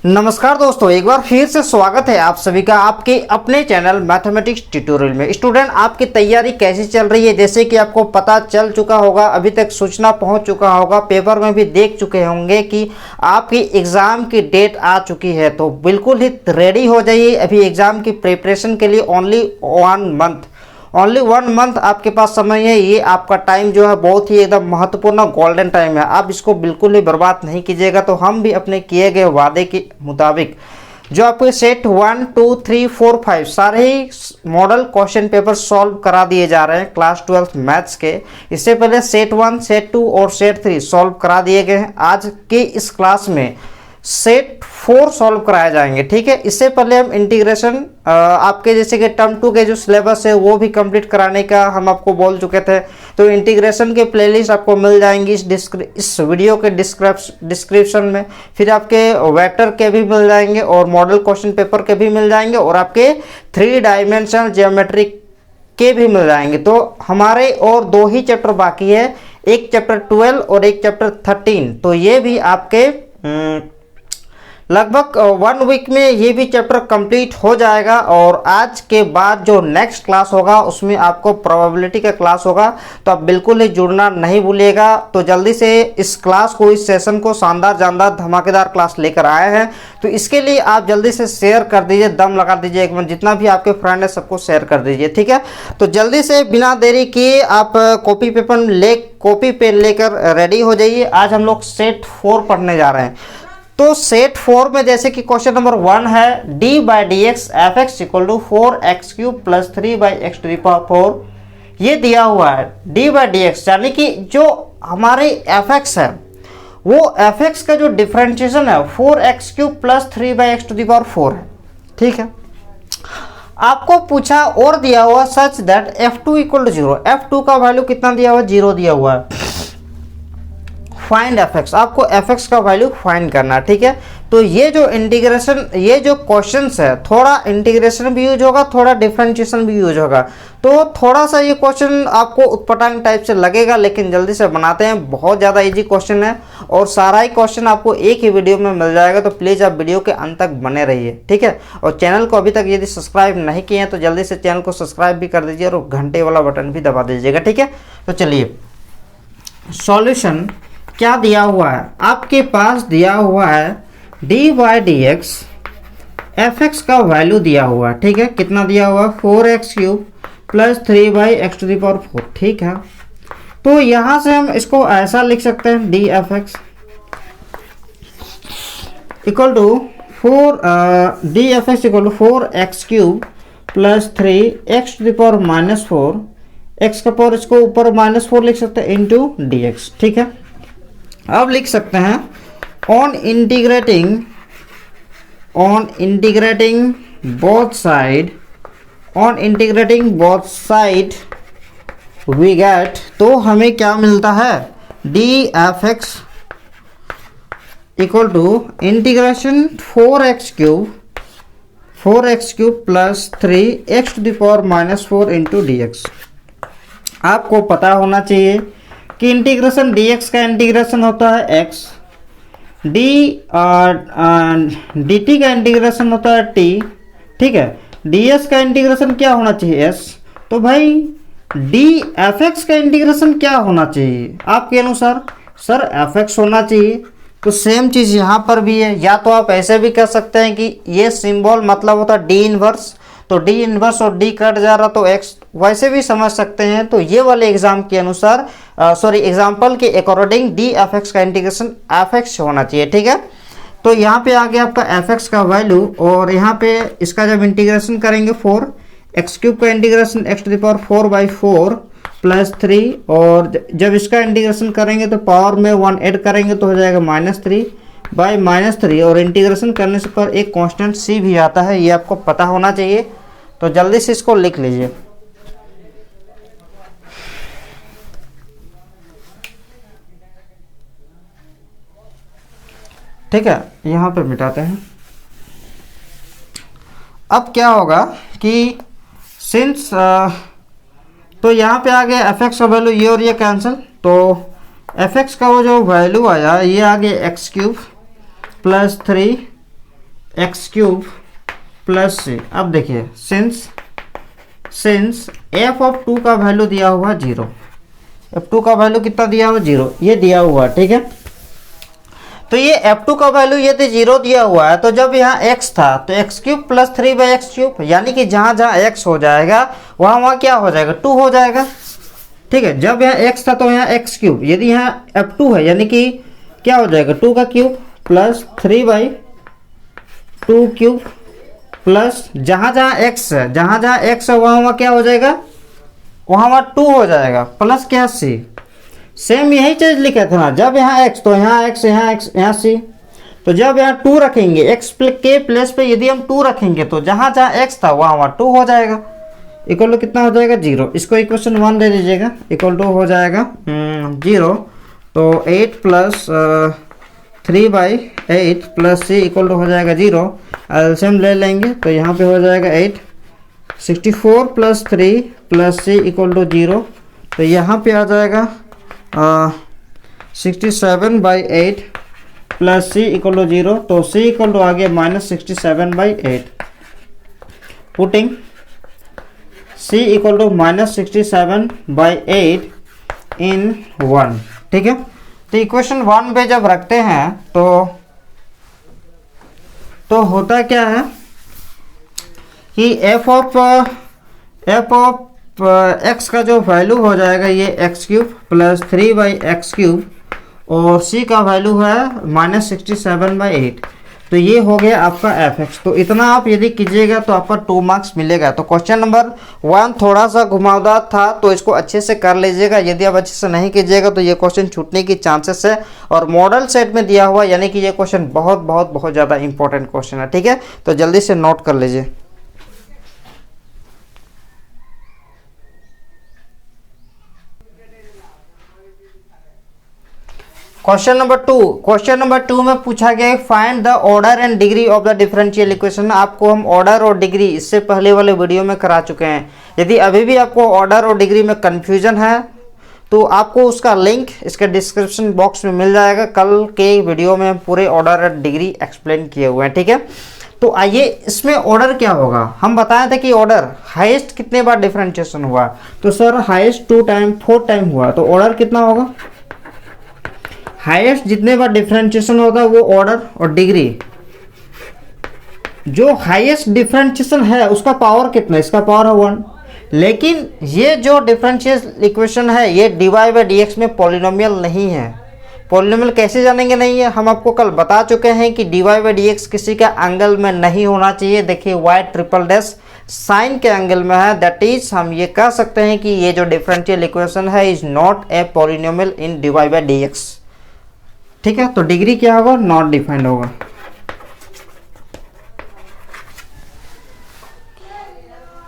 नमस्कार दोस्तों, एक बार फिर से स्वागत है आप सभी का आपके अपने चैनल मैथमेटिक्स ट्यूटोरियल में। स्टूडेंट, आपकी तैयारी कैसी चल रही है? जैसे कि आपको पता चल चुका होगा, अभी तक सूचना पहुंच चुका होगा, पेपर में भी देख चुके होंगे कि आपकी एग्ज़ाम की डेट आ चुकी है। तो बिल्कुल ही रेडी हो जाइए। अभी एग्ज़ाम की प्रिपरेशन के लिए ओनली वन मंथ आपके पास समय है। ये आपका टाइम जो है बहुत ही एकदम महत्वपूर्ण गोल्डन टाइम है। आप इसको बिल्कुल ही बर्बाद नहीं कीजिएगा। तो हम भी अपने किए गए वादे के मुताबिक जो आपके सेट 1, 2, 3, 4, 5 सारे ही मॉडल क्वेश्चन पेपर सॉल्व करा दिए जा रहे हैं क्लास 12 मैथ्स के। इससे पहले सेट 1, सेट 2 और सेट 3 सॉल्व करा दिए गए हैं। आज के इस क्लास में सेट 4 सॉल्व कराए जाएंगे। ठीक है, इससे पहले हम इंटीग्रेशन आपके जैसे कि टर्म 2 के जो सिलेबस है वो भी कंप्लीट कराने का हम आपको बोल चुके थे। तो इंटीग्रेशन के प्लेलिस्ट आपको मिल जाएंगी इस वीडियो के डिस्क्रिप्शन में। फिर आपके वेक्टर के भी मिल जाएंगे और मॉडल क्वेश्चन पेपर के भी मिल जाएंगे और आपके 3 डायमेंशनल ज्योमेट्री के भी मिल जाएंगे। तो हमारे और 2 ही चैप्टर बाकी है, एक चैप्टर 12 और एक चैप्टर 13। तो ये भी आपके लगभग 1 वीक में ये भी चैप्टर कंप्लीट हो जाएगा। और आज के बाद जो नेक्स्ट क्लास होगा उसमें आपको प्रोबेबिलिटी का क्लास होगा। तो आप बिल्कुल ही जुड़ना नहीं भूलिएगा। तो जल्दी से इस क्लास को, इस सेशन को शानदार जानदार धमाकेदार क्लास लेकर आए हैं। तो इसके लिए आप जल्दी से शेयर कर दीजिए, दम लगा दीजिए एक बार, जितना भी आपके फ्रेंड है सबको शेयर कर दीजिए। ठीक है, तो जल्दी से बिना देरी किए आप कॉपी पेन लेकर रेडी हो जाइए। आज हम लोग सेट 4 पढ़ने जा रहे हैं। तो सेट 4 में जैसे कि क्वेश्चन नंबर 1 है d by d x f x equal to 4x³ plus 3/x⁴ ये दिया हुआ है। डी बाई डी एक्स यानी कि जो हमारे एफ एक्स है वो एफ एक्स का जो डिफरेंशिएशन है 4x³ प्लस 3/x⁴ है। ठीक है, आपको पूछा और दिया हुआ such that f2 equal to 0। f2 का वैल्यू कितना दिया हुआ है? 0 दिया हुआ है। फाइंड एफ एक्स, आपको एफ एक्स का वैल्यू फाइंड करना है। ठीक है, तो ये जो इंटीग्रेशन, ये जो क्वेश्चंस है, थोड़ा इंटीग्रेशन भी यूज होगा, थोड़ा डिफरेंशिएशन भी यूज होगा। तो थोड़ा सा ये क्वेश्चन आपको उत्पटांग टाइप से लगेगा, लेकिन जल्दी से बनाते हैं। बहुत ज़्यादा इजी क्वेश्चन है और सारा ही क्वेश्चन आपको एक ही वीडियो में मिल जाएगा। तो प्लीज़ आप वीडियो के अंत तक बने रहिए। ठीक है, और चैनल को अभी तक यदि सब्सक्राइब नहीं किए हैं तो जल्दी से चैनल को सब्सक्राइब भी कर दीजिए और घंटे वाला बटन भी दबा दीजिएगा। ठीक है, तो चलिए सॉल्यूशन क्या दिया हुआ है? आपके पास दिया हुआ है d by d x f x का वैल्यू दिया हुआ है। ठीक है, कितना दिया हुआ है? 4x³ plus 3/x⁴। ठीक है, तो यहां से हम इसको ऐसा लिख सकते हैं d f x equal to 4x³ plus 3x⁴ x का पावर इसको ऊपर -4 लिख सकते हैं इंटू डी एक्स। ठीक है, अब लिख सकते हैं on integrating both side we get, तो हमें क्या मिलता है? D f x equal to integration 4x³ plus 3x⁴ into d x. आपको पता होना चाहिए कि इंटीग्रेशन dx का इंटीग्रेशन होता है x, dt का इंटीग्रेशन होता है t। ठीक है, ds का इंटीग्रेशन क्या होना चाहिए? s। तो भाई dfx का इंटीग्रेशन क्या होना चाहिए आपके अनुसार? सर fx होना चाहिए। तो सेम चीज़ यहाँ पर भी है। या तो आप ऐसे भी कह सकते हैं कि ये सिंबल मतलब होता है d इनवर्स, तो d इनवर्स और d कट जा रहा तो x, वैसे भी समझ सकते हैं। तो ये वाले एग्जाम के अनुसार एग्जाम्पल के अकॉर्डिंग डी एफ एक्स का इंटीग्रेशन एफ एक्स होना चाहिए। ठीक है, तो यहाँ पे आ गया आपका एफ एक्स का वैल्यू और यहाँ पे इसका जब इंटीग्रेशन करेंगे 4x³ का इंटीग्रेशन x⁴/4 प्लस 3 और जब इसका इंटीग्रेशन करेंगे तो पावर में 1 ऐड करेंगे तो हो जाएगा -3/-3 और इंटीग्रेशन करने से पर एक कांस्टेंट c भी आता है, ये आपको पता होना चाहिए। तो जल्दी से इसको लिख लीजिए। ठीक है, यहाँ पे मिटाते हैं। अब क्या होगा कि सिंस तो यहाँ पे आ गया एफ एक्स का वैल्यू, ये और ये कैंसिल, तो एफ एक्स का वो जो वैल्यू आया ये आ गया x³ plus 3 x cube plus C. अब देखिए सिंस एफ ऑफ 2 का वैल्यू दिया हुआ 0, f2 का वैल्यू कितना दिया हुआ 0, ये दिया हुआ, ठीक है। तो ये f2 का वैल्यू यदि 0 दिया हुआ है तो जब यहाँ x था तो एक्स क्यूब प्लस 3/x3, यानी कि जहाँ जहाँ x हो जाएगा वहाँ क्या हो जाएगा 2 हो जाएगा, ठीक है। जब यहाँ x था तो यहाँ x क्यूब, यदि यहाँ f2 है यानी कि क्या हो जाएगा 2 का क्यूब प्लस 3/2 क्यूब प्लस जहाँ जहाँ x है, जहाँ जहाँ x है वहाँ क्या हो जाएगा, वहाँ 2 हो जाएगा प्लस क्या c। सेम यही चीज लिखा था ना, जब यहाँ x तो यहाँ x, यहाँ x, यहाँ c। तो जब यहाँ 2 रखेंगे x के प्लेस पे यदि हम 2 रखेंगे तो जहाँ जहाँ x था वहाँ 2 हो जाएगा, इक्वल टू कितना हो जाएगा 0। इसको इक्वेशन 1 दे दीजिएगा, इक्वल टू हो जाएगा 0। तो 8 plus 3/8 plus c equal to हो जाएगा 0। एलसीएम ले लेंगे तो यहाँ पे हो जाएगा 8, 64 plus 3 plus c equal to 0। तो यहाँ पे आ जाएगा 67/8 प्लस c इक्वल टू 0। तो c इक्वल टू आ गया -67/8। पुटिंग c इक्वल टू -67/8 इन 1, ठीक है। तो इक्वेशन 1 पे जब रखते हैं तो होता क्या है कि f ऑफ x का जो वैल्यू हो जाएगा ये एक्स क्यूब प्लस 3/x3 और c का वैल्यू है -67/8। तो ये हो गया आपका fx। तो इतना आप यदि कीजिएगा तो आपका 2 मार्क्स मिलेगा। तो क्वेश्चन नंबर 1 थोड़ा सा घुमावदार था तो इसको अच्छे से कर लीजिएगा। यदि आप अच्छे से नहीं कीजिएगा तो ये क्वेश्चन छूटने की चांसेस है। और मॉडल सेट में दिया हुआ यानी कि ये क्वेश्चन बहुत बहुत बहुत ज़्यादा इंपॉर्टेंट क्वेश्चन है, ठीक है। तो जल्दी से नोट कर लीजिए। क्वेश्चन नंबर 2 में पूछा गया है find the order and degree of the differential equation. आपको हम ऑर्डर और डिग्री इससे पहले वाले वीडियो में करा चुके हैं। यदि अभी भी आपको ऑर्डर और डिग्री में कंफ्यूजन है तो आपको उसका लिंक इसके डिस्क्रिप्शन बॉक्स में मिल जाएगा। कल के वीडियो में हम पूरे ऑर्डर और डिग्री एक्सप्लेन किए हुए हैं, ठीक है। तो आइए इसमें ऑर्डर क्या होगा। हम बताए थे कि ऑर्डर हाईएस्ट कितने बार डिफरेंशिएशन हुआ, तो सर हाईएस्ट 2 टाइम 4 टाइम हुआ। तो ऑर्डर कितना होगा, हाईएस्ट जितने बार डिफरेंशिएशन होगा वो ऑर्डर। और डिग्री जो हाईएस्ट डिफरेंशिएशन है उसका पावर कितना, इसका पावर है 1। लेकिन ये जो डिफरेंशियल इक्वेशन है ये dy/dx में पॉलिनोमियल नहीं है। पॉलिनोमियल कैसे जानेंगे नहीं है, हम आपको कल बता चुके हैं कि dy/dx किसी का एंगल में नहीं होना चाहिए। देखिए y∭ साइन के एंगल में है, दैट इज हम ये कह सकते हैं कि ये जो डिफरेंशियल इक्वेशन है is not a polynomial in dy/dx, ठीक है। तो डिग्री क्या होगा, नॉट डिफाइंड होगा।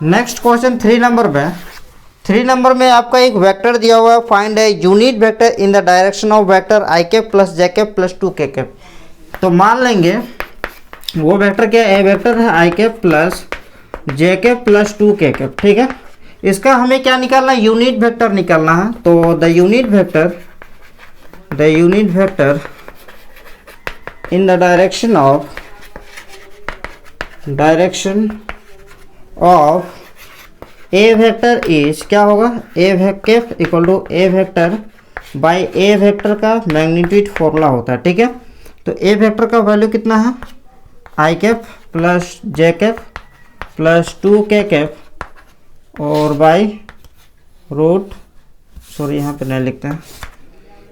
नेक्स्ट क्वेश्चन 3 नंबर में 3 नंबर में आपका एक वेक्टर दिया हुआ है, find a unit vector in the direction of vector i cap plus j cap plus 2k cap. तो मान लेंगे वो वेक्टर क्या है, वेक्टर है i cap plus j cap plus 2k cap, ठीक है। इसका हमें क्या निकालना है, यूनिट वेक्टर निकालना है। तो the unit vector in the direction of a vector is क्या होगा, a vector equal to a vector by a vector का मैग्नीट्यूड फॉर्मूला होता है, ठीक है। तो a वेक्टर का वैल्यू कितना है, i cap plus j cap plus 2k cap और बाई रूट, सॉरी यहाँ पे नहीं लिखते हैं,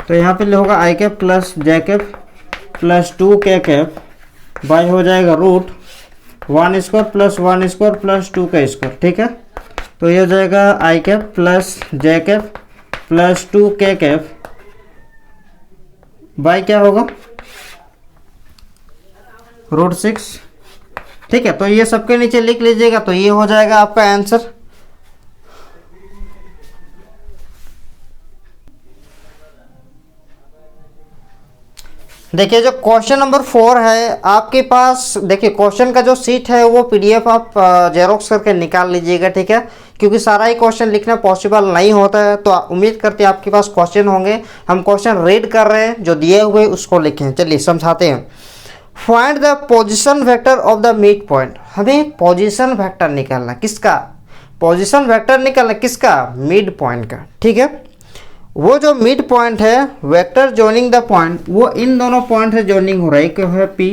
तो यहाँ पे होगा i cap plus j cap plus 2k cap by हो जाएगा रूट 1² प्लस 1² प्लस 2k², ठीक है। तो ये हो जाएगा i cap plus j cap plus 2k cap by क्या होगा रूट 6, ठीक है। तो ये सबके नीचे लिख लीजिएगा। तो ये हो जाएगा आपका आंसर। देखिए जो क्वेश्चन नंबर 4 है आपके पास, देखिए क्वेश्चन का जो सीट है वो पीडीएफ आप जेरोक्स करके निकाल लीजिएगा, ठीक है। क्योंकि सारा ही क्वेश्चन लिखना पॉसिबल नहीं होता है। तो उम्मीद करते हैं आपके पास क्वेश्चन होंगे। हम क्वेश्चन रीड कर रहे हैं, जो दिए हुए उसको लिखें। चलिए समझाते हैं। Find the position vector of the mid point. हमें पोजीशन वेक्टर निकालना, किसका? पोजीशन वेक्टर निकालना किसका? मिड पॉइंट का। ठीक है, वो जो मिड पॉइंट है, वेक्टर जॉइनिंग द पॉइंट, वो इन दोनों पॉइंट से जॉइनिंग हो रहा है, एक है P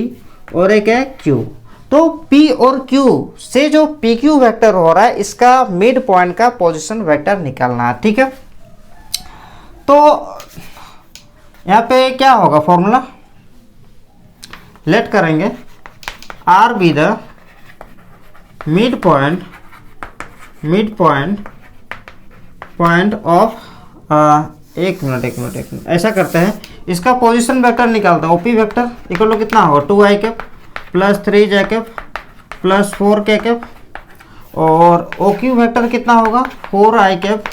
और एक है Q। तो P और Q से जो PQ वेक्टर हो रहा है, इसका मिड पॉइंट का पोजीशन वेक्टर निकालना है। ठीक है, तो यहाँ पे क्या होगा फॉर्मूला, लेट करेंगे R be the mid point of एक मिनट ऐसा करते हैं, इसका पोजीशन वेक्टर निकालते हैं। ओपी वेक्टर इक्वल टू कितना होगा, 2i cap plus 3j cap plus 4k cap, और OQ वेक्टर कितना होगा, 4i cap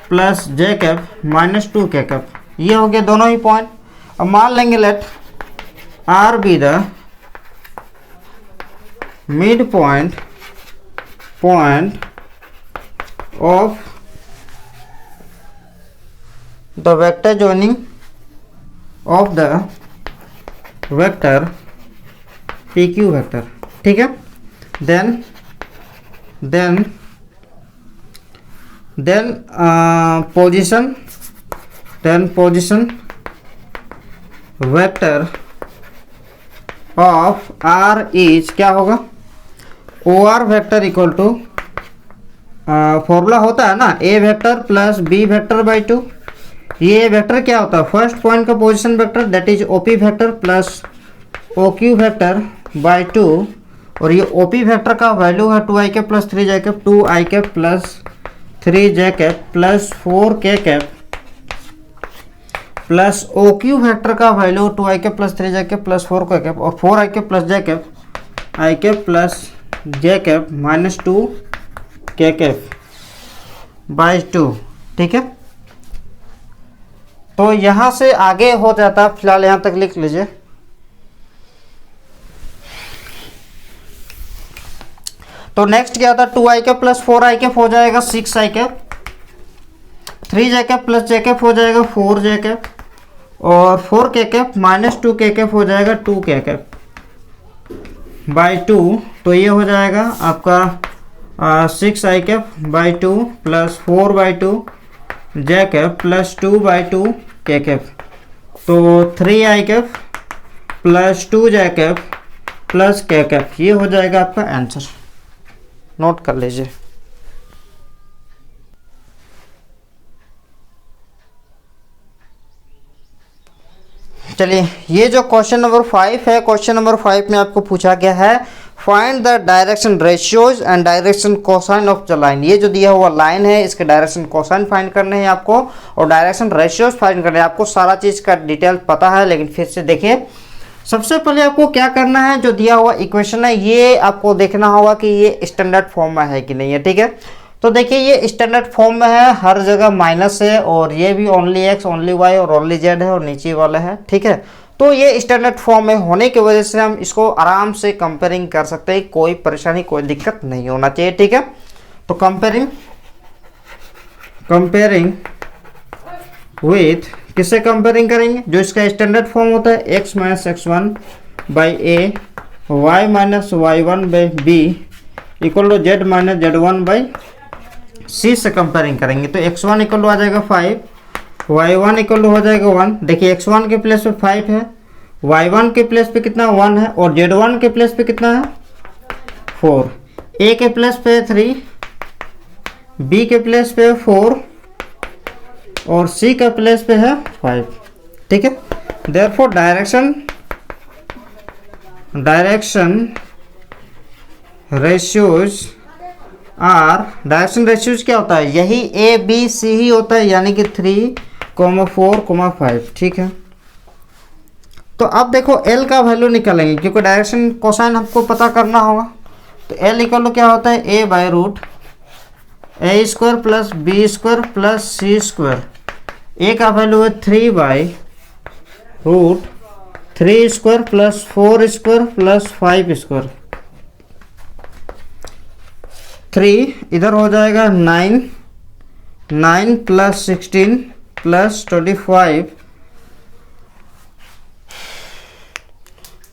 plus j cap minus 2k cap. ये हो गया दोनों ही पॉइंट। अब मान लेंगे let R be the mid point of the vector joining of the vector PQ vector. ठीक है, then position vector of R is क्या होगा, OR vector equal to, formula होता है ना, A vector plus B vector by 2। ये vector क्या होता है, फर्स्ट पॉइंट का position vector, that is OP vector plus OQ vector by 2, और ये OP वेक्टर का वैल्यू है 2i cap plus 3j cap, 2i cap plus 3j cap plus 4k cap, plus OQ vector का value 2i cap plus 3j cap plus 4k cap, और 4i cap plus j cap, i cap plus j cap minus 2k cap by 2। ठीक है, तो यहां से आगे हो जाता, फिलहाल यहां तक लिख लीजिए। तो नेक्स्ट क्या होता है, 2i cap plus 4i cap हो जाएगा 6i cap, 3j cap plus j cap हो जाएगा 4j कैप, और 4k cap minus 2k cap हो जाएगा 2k कैप बाई 2। तो ये हो जाएगा आपका 6i cap by 2 plus 4 by 2 j cap plus 2 by 2 k cap, तो 3i cap plus 2j cap plus k cap. ये हो जाएगा आपका आंसर, नोट कर लीजिए। चलिए, ये जो क्वेश्चन नंबर 5 है, क्वेश्चन नंबर 5 में आपको पूछा गया है find the direction ratios and direction cosine of the line. ये जो दिया हुआ लाइन है, इसके डायरेक्शन कोसाइन फाइंड करने हैं आपको, और डायरेक्शन रेशियोज फाइंड करने हैं आपको। सारा चीज का डिटेल पता है, लेकिन फिर से देखिए, सबसे पहले आपको क्या करना है, जो दिया हुआ इक्वेशन है ये आपको देखना होगा कि ये स्टैंडर्ड फॉर्म में है कि नहीं है। ठीक है, तो देखिए ये स्टैंडर्ड फॉर्म में है, हर जगह माइनस है, और ये भी ओनली x ओनली y और ओनली z है, और नीचे वाला है। ठीक है, तो ये स्टैंडर्ड फॉर्म में होने की वजह से हम इसको आराम से कंपेयरिंग कर सकते हैं, कोई परेशानी कोई दिक्कत नहीं होना चाहिए। ठीक है, तो कंपेयरिंग विथ, किससे कंपेयरिंग करेंगे, जो इसका स्टैंडर्ड फॉर्म होता है x minus x1 by a, y minus y1 by b equal to z minus z1 by c से कंपेयरिंग करेंगे। तो x1 इक्वल टू आ जाएगा 5, y1 इक्वल टू हो जाएगा 1। देखिए x1 के प्लेस पे 5 है, y1 के प्लेस पे कितना 1 है, और z1 के प्लेस पे कितना है 4, a के प्लेस पे 3, b के प्लेस पे 4, और c का प्लेस पे है 5। ठीक है, therefore direction ratios are, direction ratios क्या होता है, यही ए बी सी ही होता है, यानी कि 3, 4, 5। ठीक है, तो अब देखो एल का वैल्यू निकालेंगे, क्योंकि डायरेक्शन कोसाइन हमको पता करना होगा। तो एल इक्वल टू क्या होता है, A by root A square plus B square plus C square. A का वैल्यू है 3 by root 3 square plus 4 square plus 5 square. 3 इधर हो जाएगा 9 प्लस 16 प्लस 25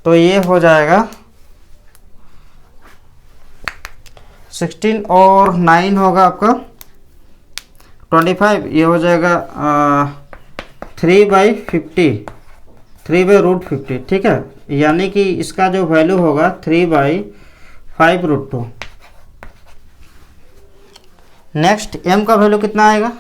तो ये हो जाएगा 16 और 9 होगा आपका 25, ये हो जाएगा 3/50, 3/√50, ठीक है। यानी कि इसका जो वैल्यू होगा 3/5√2। नेक्स्ट m का वैल्यू कितना आएगा,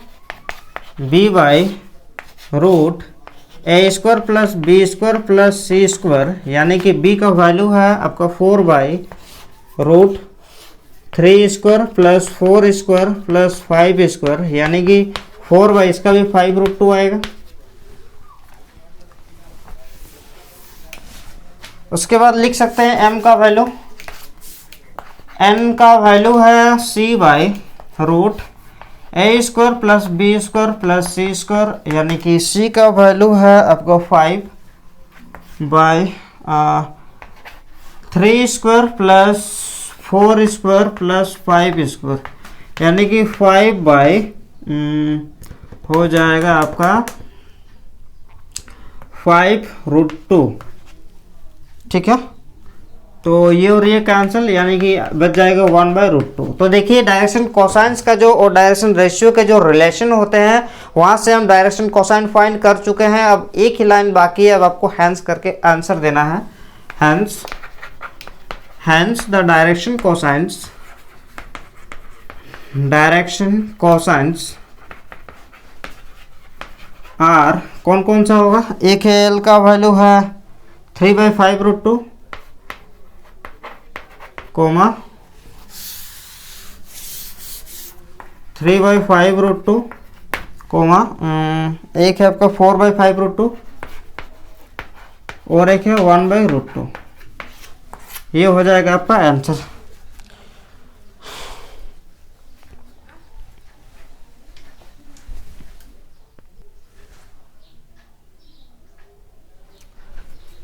b/√a² plus b² plus c², यानी कि b का वैल्यू है आपका 4/√3² प्लस 4² प्लस 5², यानी कि 4 इसका भी 5√2 आएगा। उसके बाद लिख सकते हैं m का वैल्यू, n का वैल्यू है c/√a² plus b² plus c², यानी कि c का वैल्यू है आपको 5/3² प्लस 4² प्लस 5², यानी कि 5 हो जाएगा आपका 5√2, ठीक है। तो ये और ये कैंसिल, यानी कि बच जाएगा 1/√2। तो देखिए डायरेक्शन कोसाइंस का जो और डायरेक्शन रेशियो के जो रिलेशन होते हैं वहां से हम डायरेक्शन कोसाइन फाइंड कर चुके हैं। अब एक ही लाइन बाकी है, अब आपको हैंस करके आंसर देना है। Hence the direction cosines are कौन कौन सा होगा, एक है एल का वैल्यू है 3/5√2 कोमा 3/5√2 कोमा एक है आपका 4/5√2 और एक है 1/√2। ये हो जाएगा आपका आंसर।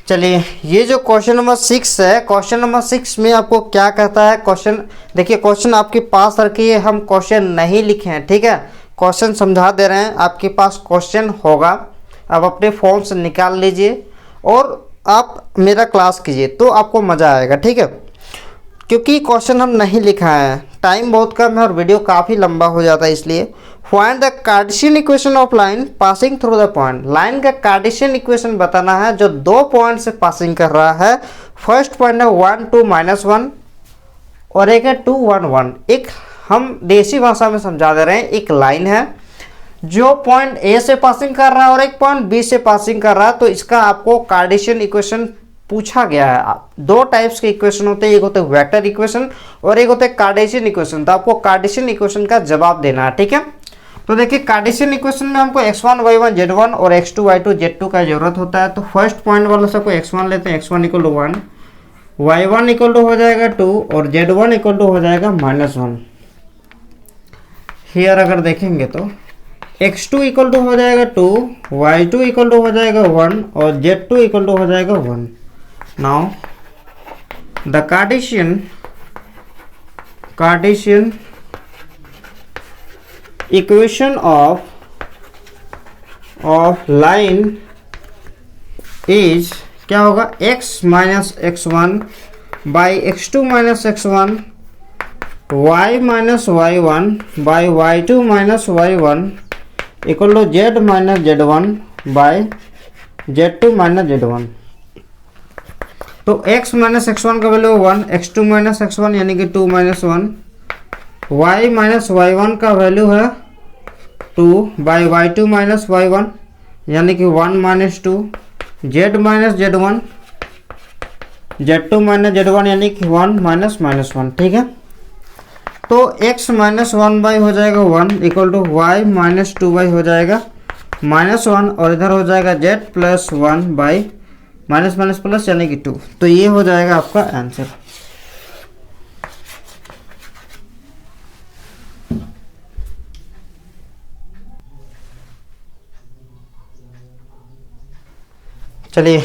चलिए ये जो क्वेश्चन नंबर 6 है, क्वेश्चन नंबर 6 में आपको क्या कहता है। क्वेश्चन देखिए, क्वेश्चन आपके पास रखिए, हम क्वेश्चन नहीं लिखे हैं, ठीक है। क्वेश्चन समझा दे रहे हैं, आपके पास क्वेश्चन होगा, आप अपने फोन से निकाल लीजिए और आप मेरा क्लास कीजिए तो आपको मज़ा आएगा, ठीक है। क्योंकि क्वेश्चन हम नहीं लिखा है, टाइम बहुत कम है और वीडियो काफ़ी लंबा हो जाता है, इसलिए find the Cartesian equation of line passing through the point. Line का कार्टेशियन इक्वेशन बताना है जो दो पॉइंट से पासिंग कर रहा है। फर्स्ट पॉइंट है 1 2 -1 और एक है 2 1 1। एक हम देसी भाषा में समझा दे रहे हैं, एक लाइन है जो पॉइंट ए से पासिंग कर रहा है और एक पॉइंट बी से पासिंग कर रहा है, तो इसका आपको कार्टेशियन इक्वेशन पूछा गया है। दो टाइप्स के इक्वेशन होते हैं, एक होते हैं वेक्टर इक्वेशन और एक होते हैं कार्टेशियन इक्वेशन। तो आपको कार्टेशियन इक्वेशन का जवाब देना है, ठीक है। तो देखिए कार्टेशियन इक्वेशन में हमको x1 y1 z1 और x2 y2 z2 का जरूरत होता है। तो फर्स्ट पॉइंट वाला सबको x1 लेते हैं, x1 = 1, y1 = हो जाएगा 2 और z1 = हो जाएगा -1। हियर अगर देखेंगे तो x2 = हो जाएगा 2, y2 = हो जाएगा 1 और z2 = हो जाएगा 1। Now the Cartesian equation of line is क्या होगा, x - x1 by x2 - x1 y - y1 by y2 - y1 equal to z - z1 by z2 - z1। तो x - x1 का वैल्यू 1, x2 - x1 यानी कि 2 - 1, y - y1 का value है 2 by y2 - y1 यानी कि 1 - 2, z - z1 z2 - z1 यानी कि 1 - -1, ठीक है। तो x - 1 हो जाएगा 1 इक्वल टू y - 2 हो जाएगा -1 और इधर हो जाएगा z + 1 बाई प्लस यानी कि 2। तो ये हो जाएगा आपका आंसर। चलिए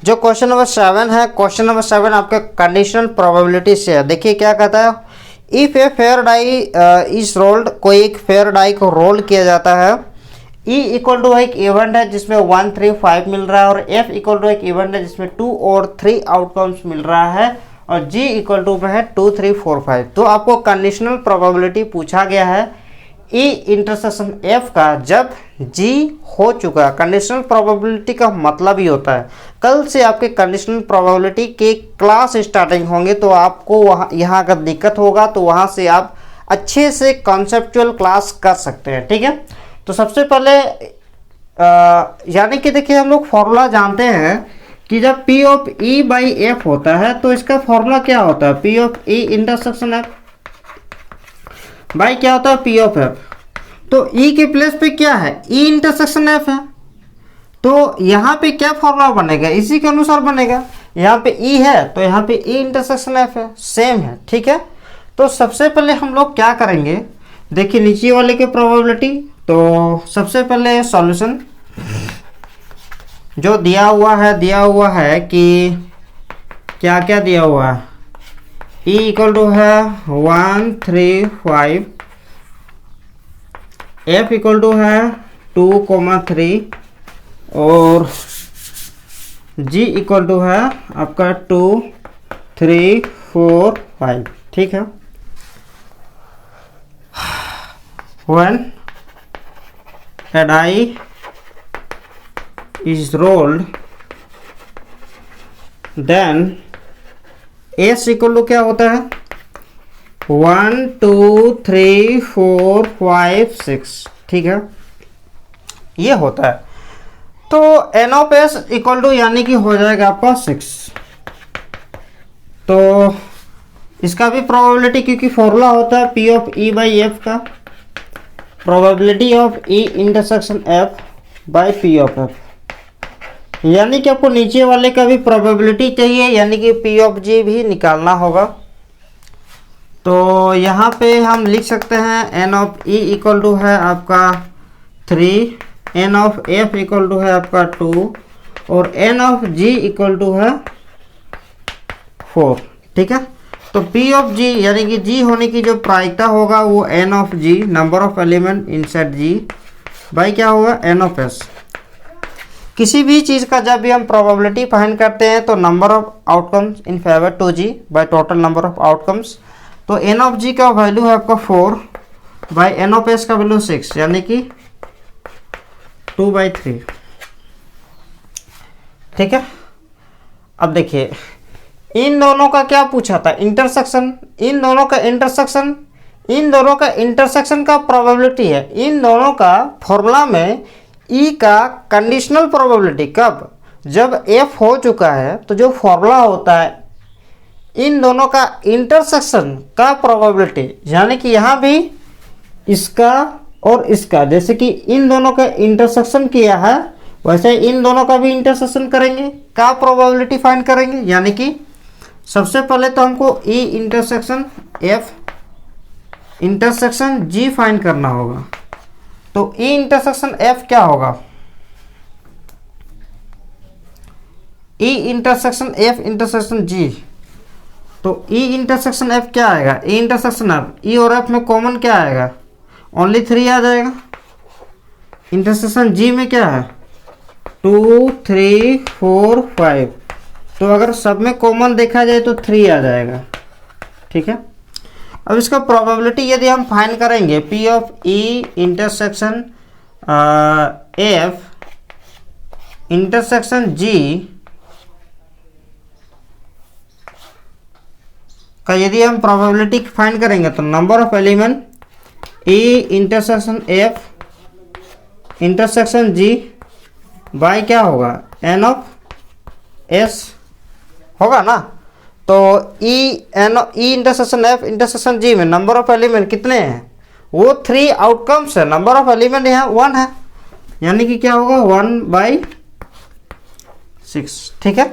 जो क्वेश्चन नंबर 7 है, क्वेश्चन नंबर 7 आपके कंडीशनल प्रोबेबिलिटी से है। देखिए क्या कहता है, if a fair die is rolled, कोई एक फेयर डाई को रोल किया जाता है E इक्वल टू एक इवेंट है जिसमें 1 3 5 मिल रहा है, और F इक्वल टू एक इवेंट है जिसमें 2 और 3 आउटकम्स मिल रहा है, और G इक्वल टू में है 2 3 4 5। तो आपको कंडीशनल प्रोबेबिलिटी पूछा गया है E इंटरसेक्शन F का जब G हो चुका। कंडीशनल प्रोबेबिलिटी का मतलब ही होता है, कल से आपके कंडीशनल प्रोबेबिलिटी के क्लास स्टार्टिंग होंगे, तो आपको वहाँ यहाँ अगर दिक्कत होगा तो वहाँ से आप अच्छे से कॉन्सेप्चुअल क्लास कर सकते हैं। ठीक है, तो सबसे पहले यानी कि देखिए हम लोग फॉर्मूला जानते हैं कि जब P of E by F होता है तो इसका फॉर्मूला क्या होता है, P of E intersection F by क्या होता है, P ऑफ F। तो E के प्लेस पे क्या है, E इंटरसेक्शन F है, तो यहाँ पे क्या फॉर्मूला बनेगा, इसी के अनुसार बनेगा। यहाँ पे E है तो यहाँ पे E इंटरसेक्शन F है, सेम है। ठीक है, तो सबसे पहले हम लोग क्या करेंगे, देखिए नीचे वाले के प्रोबेबिलिटी। तो सबसे पहले सॉल्यूशन जो दिया हुआ है कि क्या क्या दिया हुआ है, E इक्वल टू है 1 3 5, F इक्वल टू है 2 3, और G इक्वल टू है आपका 2 3 4 5। ठीक है, when a die is rolled then S equal to क्या होता है, 1 2 3 4 5 6। ठीक है, ये होता है। तो N of S equal to यानी कि हो जाएगा आपका 6। तो इसका भी प्रोबेबिलिटी, क्योंकि फॉर्मूला होता है P of E by F का, probability of E intersection F by P of F, यानी कि आपको नीचे वाले का भी प्रोबेबिलिटी चाहिए, यानी कि P ऑफ G भी निकालना होगा। तो यहाँ पे हम लिख सकते हैं N of E equal to है आपका 3, N of F equal to है आपका 2, और N of G equal to है 4। ठीक है, तो P ऑफ G यानी कि G होने की जो प्रायिकता होगा वो N of G, number of element inside G, by क्या होगा, N ऑफ S। किसी भी चीज़ का जब भी हम प्रोबेबिलिटी फाइंड करते हैं तो number of outcomes in favour to G by total number of outcomes. तो N ऑफ G का वैल्यू है आपका 4 बाई N ऑफ S का वैल्यू 6, यानी कि 2/3। ठीक है, अब देखिए इन दोनों का क्या पूछा था, इंटरसेक्शन। इन दोनों का इंटरसेक्शन का प्रोबेबिलिटी है। इन दोनों का फॉर्मूला में E का कंडीशनल प्रोबेबिलिटी कब, जब F हो चुका है, तो जो फॉर्मूला होता है इन दोनों का इंटरसेक्शन का प्रोबेबिलिटी, यानी कि यहाँ भी इसका और इसका, जैसे कि इन दोनों का इंटरसेक्शन किया है वैसे इन दोनों का भी इंटरसेक्शन करेंगे, का प्रोबेबिलिटी फाइंड करेंगे। यानी कि सबसे पहले तो हमको E intersection F intersection G find करना होगा। तो E इंटरसेक्शन F क्या होगा, E intersection F intersection G। तो E इंटरसेक्शन F क्या आएगा, E इंटरसेक्शन F, E और F में कॉमन क्या आएगा, ओनली 3 आ जाएगा। इंटरसेक्शन G में क्या है, 2 3 4 5, तो अगर सब में कॉमन देखा जाए तो 3 आ जाएगा। ठीक है, अब इसका प्रोबेबिलिटी यदि हम फाइंड करेंगे P of E intersection F intersection G का यदि हम प्रोबेबिलिटी फाइंड करेंगे तो number of element E intersection F intersection G by क्या होगा, N ऑफ S होगा ना। तो E intersection F intersection G में नंबर ऑफ एलिमेंट कितने हैं, वो 3 आउटकम्स है, नंबर ऑफ एलिमेंट यहाँ 1 है, यानी कि क्या होगा 1/6। ठीक है,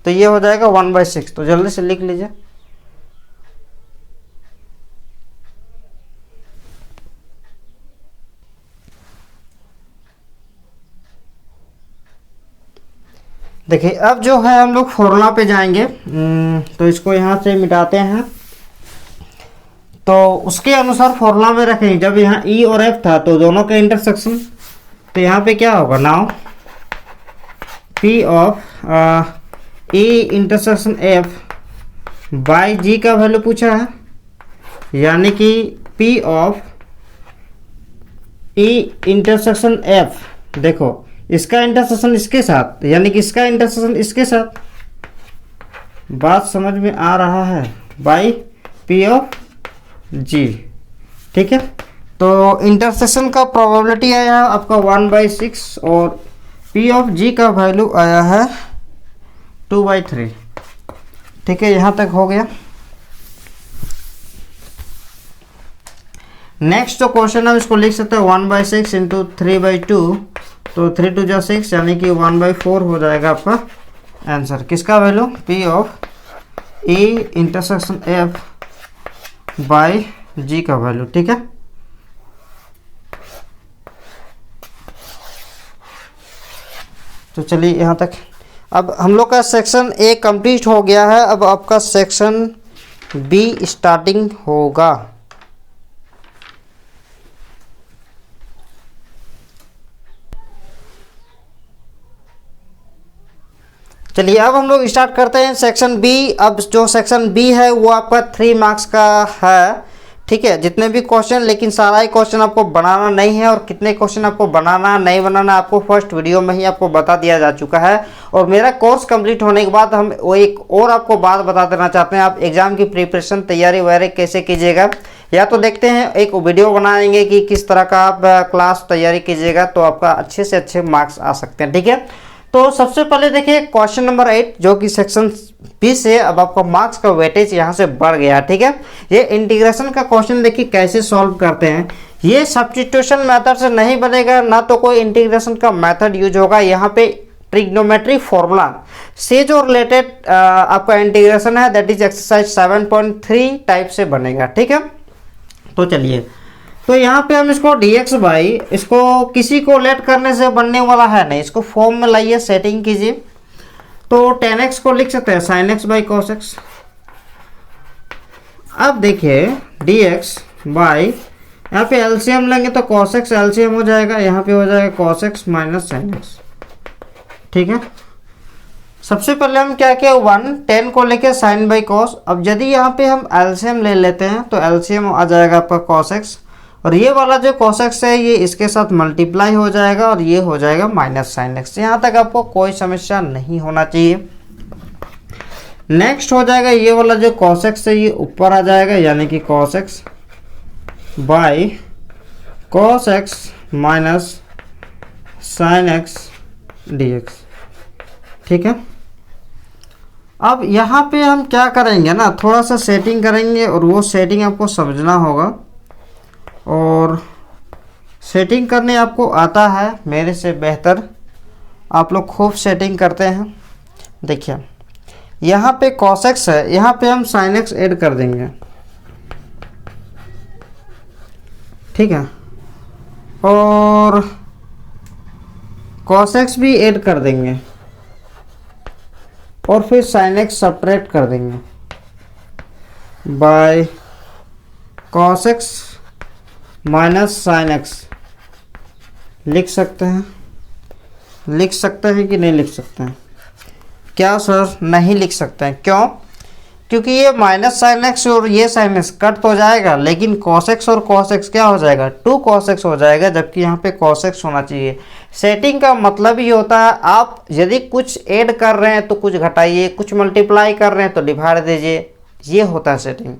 तो ये हो जाएगा 1/6। तो जल्दी से लिख लीजिए। देखिए अब जो है हम लोग फॉर्मूला पे जाएंगे, तो इसको यहाँ से मिटाते हैं। तो उसके अनुसार फॉर्मूला में रखेंगे, जब यहाँ E और F था तो दोनों का इंटरसेक्शन तो यहाँ पे क्या होगा now, P of E intersection F by G का वैल्यू पूछा है, यानी कि P of E intersection F, देखो इसका इंटरसेक्शन इसके साथ, यानी कि इसका इंटरसेक्शन इसके साथ, बात समझ में आ रहा है, बाई पी ऑफ जी। ठीक है, तो इंटरसेक्शन का प्रोबेबिलिटी आया आपका 1/6 और पी ऑफ जी का वैल्यू आया है 2/3। ठीक है, यहाँ तक हो गया। नेक्स्ट जो क्वेश्चन हम इसको लिख सकते हैं 1/6 इंटू 3/2, तो 3 2 जा 6, यानी कि 1/4 हो जाएगा आपका आंसर। किसका value, P of E intersection F by G का वैल्यू। ठीक है, तो चलिए यहाँ तक। अब हम लोग का सेक्शन ए कंप्लीट हो गया है, अब आपका सेक्शन बी स्टार्टिंग होगा। चलिए अब हम लोग स्टार्ट करते हैं सेक्शन बी। अब जो सेक्शन बी है वो आपका 3 मार्क्स का है। ठीक है, जितने भी क्वेश्चन, लेकिन सारा ही क्वेश्चन आपको बनाना नहीं है, और कितने क्वेश्चन आपको बनाना नहीं बनाना आपको फर्स्ट वीडियो में ही आपको बता दिया जा चुका है। और मेरा कोर्स कंप्लीट होने के बाद हम वो एक और आपको बात बता देना चाहते हैं, आप एग्जाम की प्रिपरेशन तैयारी वगैरह कैसे कीजिएगा, या तो देखते हैं एक वीडियो बनाएंगे कि किस तरह का आप क्लास तैयारी कीजिएगा, तो आपका अच्छे से अच्छे मार्क्स आ सकते हैं। ठीक है, तो सबसे पहले देखिए क्वेश्चन नंबर 8 जो कि सेक्शन बी से, अब आपका मार्क्स का वेटेज यहाँ से बढ़ गया। ठीक है, ये इंटीग्रेशन का क्वेश्चन देखिए कैसे सॉल्व करते हैं। ये सब्स्टिट्यूशन मेथड से नहीं बनेगा, ना तो कोई इंटीग्रेशन का मेथड यूज होगा। यहाँ पे ट्रिग्नोमेट्री फॉर्मूला से जो रिलेटेड आपका इंटीग्रेशन है, दैट इज एक्सरसाइज 7.3 टाइप से बनेगा। ठीक है, तो चलिए, तो यहाँ पे हम इसको dx बाई, इसको किसी को लेट करने से बनने वाला है नहीं, इसको फॉर्म में लाइए, सेटिंग कीजिए। तो tan x को लिख सकते हैं sin x by cos x। अब देखिए dx बाई, यहाँ पे एलसीएम लेंगे तो cos x एलसीएम हो जाएगा, यहाँ पे हो जाएगा cos x minus sin x। ठीक है, सबसे पहले हम क्या किया, 1 को लेके sin बाई cos। अब यदि यहाँ पे हम एलसीएम ले लेते हैं तो एलसीएम आ जाएगा आपका cos x, और ये वाला जो cos x है ये इसके साथ मल्टीप्लाई हो जाएगा, और ये हो जाएगा माइनस sin x। यहाँ तक आपको कोई समस्या नहीं होना चाहिए। नेक्स्ट हो जाएगा ये वाला जो cos x है ये ऊपर आ जाएगा, यानी कि cos x by cos x minus sin x dx। ठीक है, अब यहाँ पे हम क्या करेंगे ना, थोड़ा सा सेटिंग करेंगे, और वो सेटिंग आपको समझना होगा, और सेटिंग करने आपको आता है मेरे से बेहतर, आप लोग खूब सेटिंग करते हैं। देखिए यहाँ पे cos x है, यहाँ पे हम sin x ऐड कर देंगे। ठीक है, और cos x भी ऐड कर देंगे, और फिर sin x सब्ट्रैक्ट कर देंगे by cos x minus sin x। लिख सकते हैं, लिख सकते हैं कि नहीं लिख सकते हैं? क्या सर नहीं लिख सकते हैं, क्यों? क्योंकि ये माइनस sin x और ये sin x कट तो जाएगा, लेकिन cos x और cos x क्या हो जाएगा, 2 cos x हो जाएगा, जबकि यहाँ पे cos x होना चाहिए। सेटिंग का मतलब ही होता है, आप यदि कुछ ऐड कर रहे हैं तो कुछ घटाइए, कुछ मल्टीप्लाई कर रहे हैं तो डिवाइड दीजिए, ये होता है सेटिंग।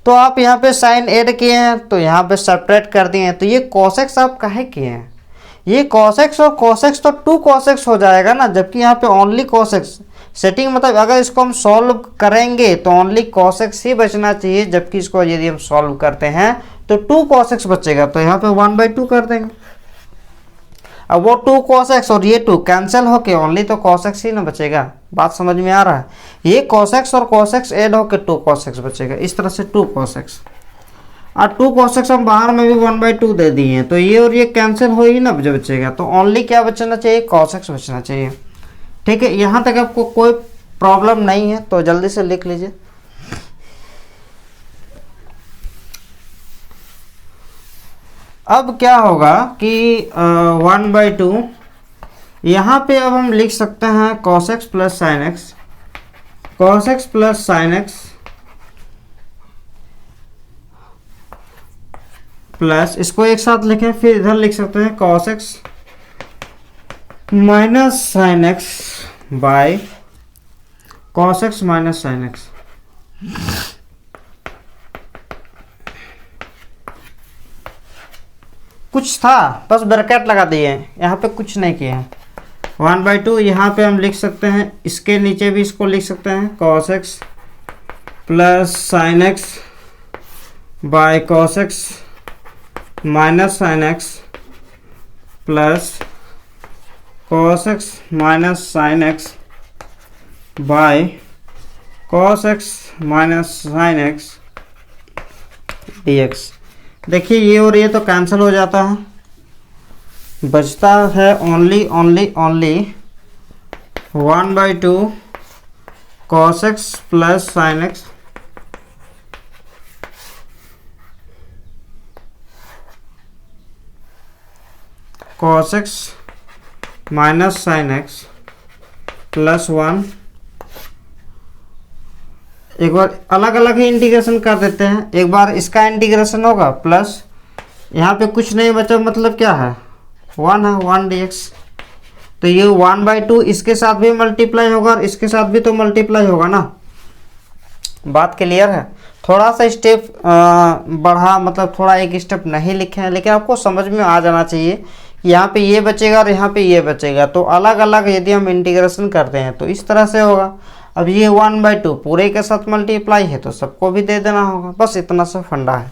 तो आप यहाँ पे साइन ऐड किए हैं तो यहाँ पे सब्ट्रैक्ट कर दिए हैं, तो ये cos x आप काहे किए हैं, ये cos x और cos x तो 2 cos x हो जाएगा ना, जबकि यहाँ पे ओनली cos x। सेटिंग मतलब अगर इसको हम सॉल्व करेंगे तो ओनली cos x ही बचना चाहिए, जबकि इसको यदि हम सॉल्व करते हैं तो 2 cos x बचेगा, तो यहाँ पे 1/2 कर देंगे। अब वो 2 cos x और ये 2 कैंसिल होके ओनली तो cos x ही ना बचेगा। बात समझ में आ रहा है, ये cos x और cos x ऐड होके 2 cos x बचेगा, इस तरह से 2 cos x। और 2 cos x हम बाहर में भी 1/2 दे दिए हैं, तो ये और ये कैंसिल हो ही ना जो बचेगा, तो ओनली क्या बचना चाहिए, cos x बचना चाहिए। ठीक है, यहाँ तक आपको कोई प्रॉब्लम नहीं है, तो जल्दी से लिख लीजिए। अब क्या होगा कि 1/2 यहाँ पे अब हम लिख सकते हैं cos x plus sine x, cos x plus sine x plus, इसको एक साथ लिखें, फिर इधर लिख सकते हैं cos x minus sine x by cos x minus sine x. कुछ था, बस ब्रैकेट लगा दिए हैं, यहाँ पे कुछ नहीं किए हैं। 1/2 यहाँ पे हम लिख सकते हैं, इसके नीचे भी इसको लिख सकते हैं cos x plus sine x by cos x minus sine x plus cos x minus sine x by cos x minus sine x dx। देखिए ये और ये तो कैंसिल हो जाता है, बचता है only 1/2 cos x plus sine x cos x minus sine x plus 1। एक बार अलग अलग ही इंटीग्रेशन कर देते हैं। एक बार इसका इंटीग्रेशन होगा प्लस यहाँ पे कुछ नहीं बचा, मतलब क्या है 1 है, 1 dx। तो ये 1/2 इसके साथ भी मल्टीप्लाई होगा और इसके साथ भी तो मल्टीप्लाई होगा ना। बात क्लियर है। थोड़ा सा स्टेप बढ़ा, मतलब थोड़ा एक स्टेप नहीं लिखे हैं, लेकिन आपको समझ में आ जाना चाहिए कि यहाँ पे ये बचेगा और यहाँ पे ये बचेगा। तो अलग अलग यदि हम इंटीग्रेशन करते हैं तो इस तरह से होगा। अब ये 1/2 पूरे के साथ मल्टीप्लाई है तो सबको भी दे देना होगा, बस इतना सा फंडा है,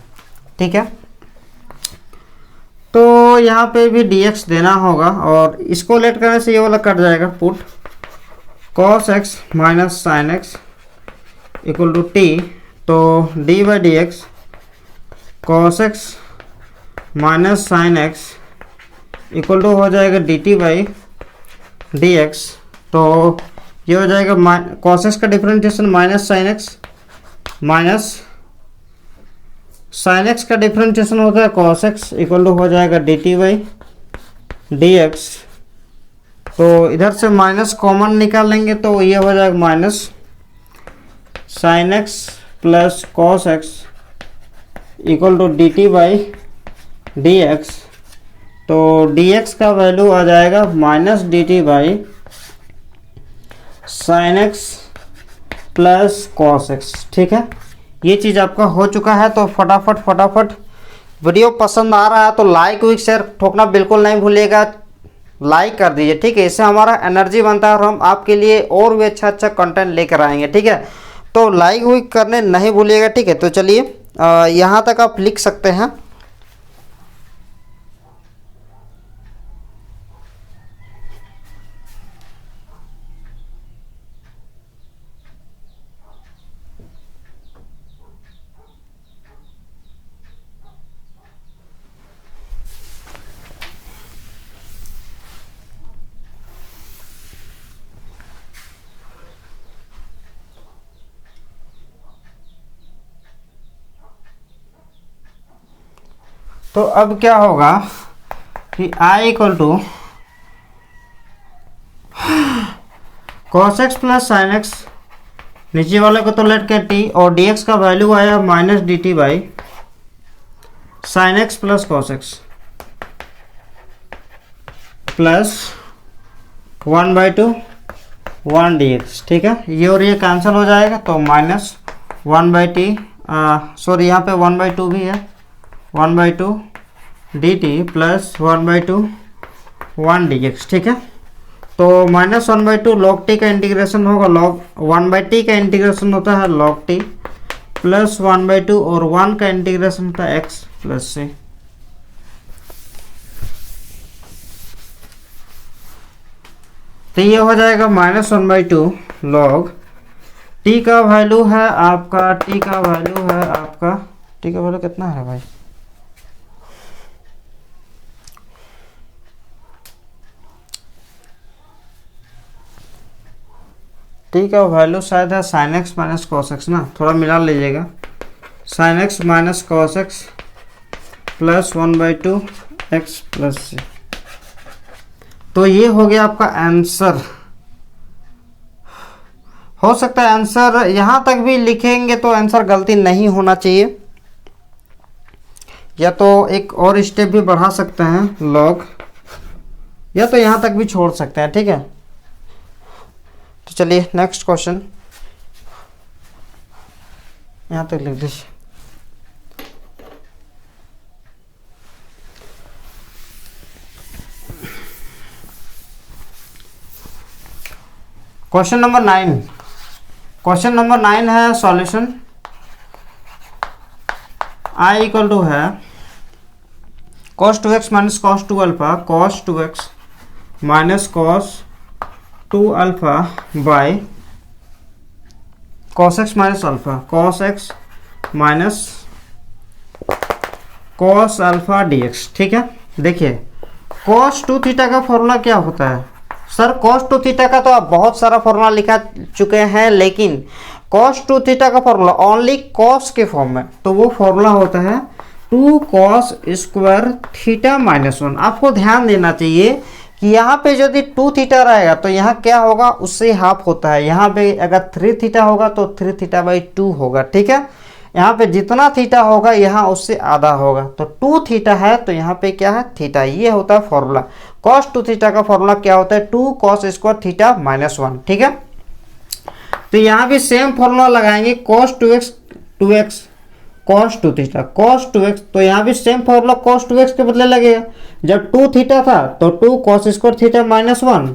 ठीक है। तो यहाँ पे भी dx देना होगा और इसको लेट करने से ये वाला कट जाएगा, put cos x minus sine x equal to t। तो d/dx cos x minus sine x equal to हो जाएगा dt/dx। तो ये हो जाएगा cos x का differentiation minus sine x, minus sine x का डिफरेंशिएशन होता है cos x इक्वल टू हो जाएगा dt/dx। तो इधर से माइनस कॉमन निकाल लेंगे तो ये हो जाएगा minus sine x plus cos x equal to dt/dx। तो dx का वैल्यू आ जाएगा minus dt/ sine x plus cos x, ठीक है। ये चीज़ आपका हो चुका है। तो फटाफट वीडियो पसंद आ रहा है तो लाइक विक शेयर ठोकना बिल्कुल नहीं भूलिएगा, लाइक कर दीजिए, ठीक है। इससे हमारा एनर्जी बनता है और हम आपके लिए और भी अच्छा कंटेंट लेकर आएंगे, ठीक है। तो लाइक विक करने नहीं भूलिएगा, ठीक है। तो चलिए यहाँ तक आप लिख सकते हैं। तो अब क्या होगा कि I equal to cos x plus sine x, नीचे वाले को तो लेट के t, और dx का वैल्यू आया minus dt/ sine x plus cos x plus 1/2 1 dx, ठीक है। ये और ये कैंसिल हो जाएगा तो माइनस 1/t, सॉरी यहाँ पे 1/2 भी है, 1/2 dt प्लस 1/2 1 dx, ठीक है। तो माइनस 1/2 log t का इंटीग्रेशन होगा, log 1/t का इंटीग्रेशन होता है log t प्लस 1/2 और 1 का इंटीग्रेशन होता है x प्लस c। तो ये हो जाएगा माइनस 1/2 log t का वैल्यू है आपका, t का वैल्यू कितना है भाई, t का वैल्यू शायद है sine x minus cos x ना, थोड़ा मिला लीजिएगा, sine x minus cos x plus 1/2 x plus C. तो ये हो गया आपका आंसर। हो सकता है आंसर यहां तक भी लिखेंगे तो आंसर गलती नहीं होना चाहिए, या तो एक और स्टेप भी बढ़ा सकते हैं लॉग, या तो यहां तक भी छोड़ सकते हैं। ठीक है, तो चलिए नेक्स्ट क्वेश्चन यहां तक लिख दीजिए। क्वेश्चन नंबर 9, क्वेश्चन नंबर 9 है सॉल्यूशन। आई इक्वल टू है cos 2x minus cos 2 alpha, cos 2x minus cos 2 alpha by cos x minus alpha, cos x minus cos alpha dx। ठीक है, देखिए cos 2 theta का formula क्या होता है sir? cos 2 theta का तो आप बहुत सारा फॉर्मूला लिखा चुके हैं, लेकिन cos 2 थीटा का फॉर्मूला ओनली cos के फॉर्म में, तो वो फॉर्मूला होता है 2 cos स्क्वायर थीटा माइनस 1। आपको ध्यान देना चाहिए कि यहाँ पे यदि 2 थीटा रहेगा तो यहाँ क्या होगा, उससे हाफ होता है। यहाँ पे अगर 3 थीटा होगा तो 3 थीटा बाई 2 होगा। ठीक है, यहाँ पे जितना थीटा होगा यहाँ उससे आधा होगा, तो 2 थीटा है तो यहाँ पे क्या है, थीटा। ये होता है फॉर्मूला। cos 2 थीटा का फॉर्मूला क्या होता है, 2 cos स्क्वायर थीटा माइनस 1। ठीक है, तो यहाँ भी सेम फॉर्मूला लगाएंगे, cos 2x cos 2 theta cos 2x, तो यहाँ भी सेम फॉर्मूला cos 2x के बदले लगेगा। जब 2 थीटा था तो 2 cos स्क्वायर थीटा माइनस 1,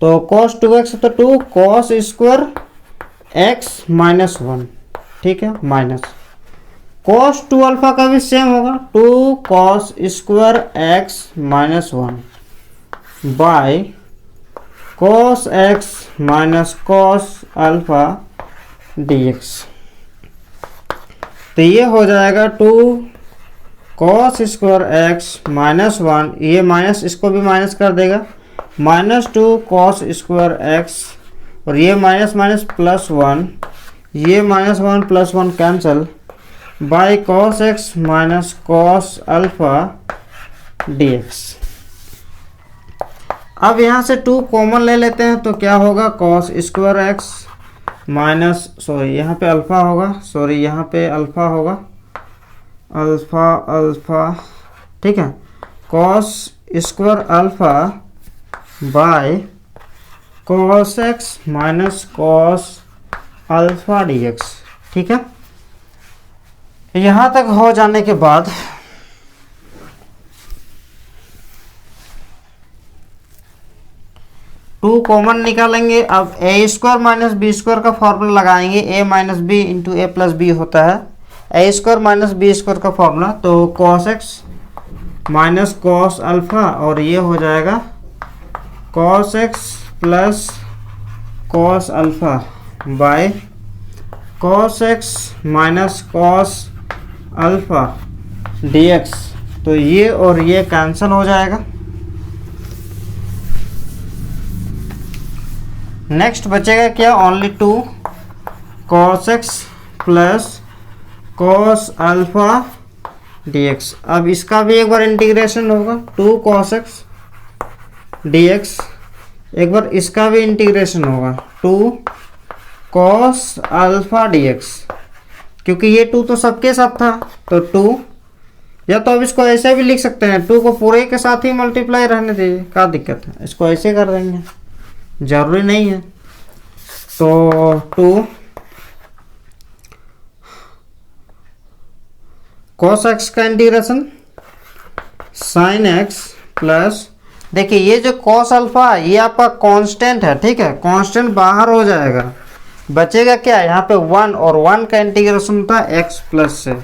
तो cos 2x तो 2 cos स्क्वायर x माइनस 1। ठीक है, माइनस cos 2 अल्फा का भी सेम होगा, 2 cos square x minus 1 by cos x minus cos alpha dx। तो ये हो जाएगा 2 cos स्क्वायर x माइनस 1, ये माइनस इसको भी माइनस कर देगा, माइनस 2 cos स्क्वायर x, और ये माइनस माइनस प्लस 1, ये minus 1 plus 1 cancel, by cos x minus cos alpha dx। अब यहाँ से 2 कॉमन ले लेते हैं तो क्या होगा, cos square x minus, sorry यहाँ पे अल्फा होगा, सॉरी यहाँ पे अल्फा होगा, अल्फा अल्फा। ठीक है, cos square alpha by cos x minus cos alpha dx। ठीक है, यहाँ तक हो जाने के बाद टू कॉमन निकालेंगे। अब ए स्क्वायर माइनस बी स्क्वायर का फॉर्मूला लगाएंगे, ए माइनस बी इंटू ए प्लस बी होता है ए स्क्वायर माइनस बी स्क्वायर का फॉर्मूला, तो cos x minus cos alpha, और ये हो जाएगा cos x plus cos alpha by cos x minus cos alpha dx। तो ये और ये कैंसिल हो जाएगा। नेक्स्ट बचेगा क्या, only 2 cos x plus cos alpha dx। अब इसका भी एक बार इंटीग्रेशन होगा, 2 cos x dx, एक बार इसका भी इंटीग्रेशन होगा, 2 cos अल्फा dx, क्योंकि ये 2 तो सबके साथ था, तो 2, या तो अब इसको ऐसे भी लिख सकते हैं, 2 को पूरे के साथ ही मल्टीप्लाई रहने दीजिए, क्या दिक्कत है, इसको ऐसे कर देंगे, जरूरी नहीं है। तो 2 cos x का इंटीग्रेशन sin x प्लस, देखिए ये जो cos अल्फा ये आपका कांस्टेंट है। ठीक है, कांस्टेंट बाहर हो जाएगा, बचेगा क्या, यहाँ पे 1, और 1 का इंटीग्रेशन होता है x प्लस से।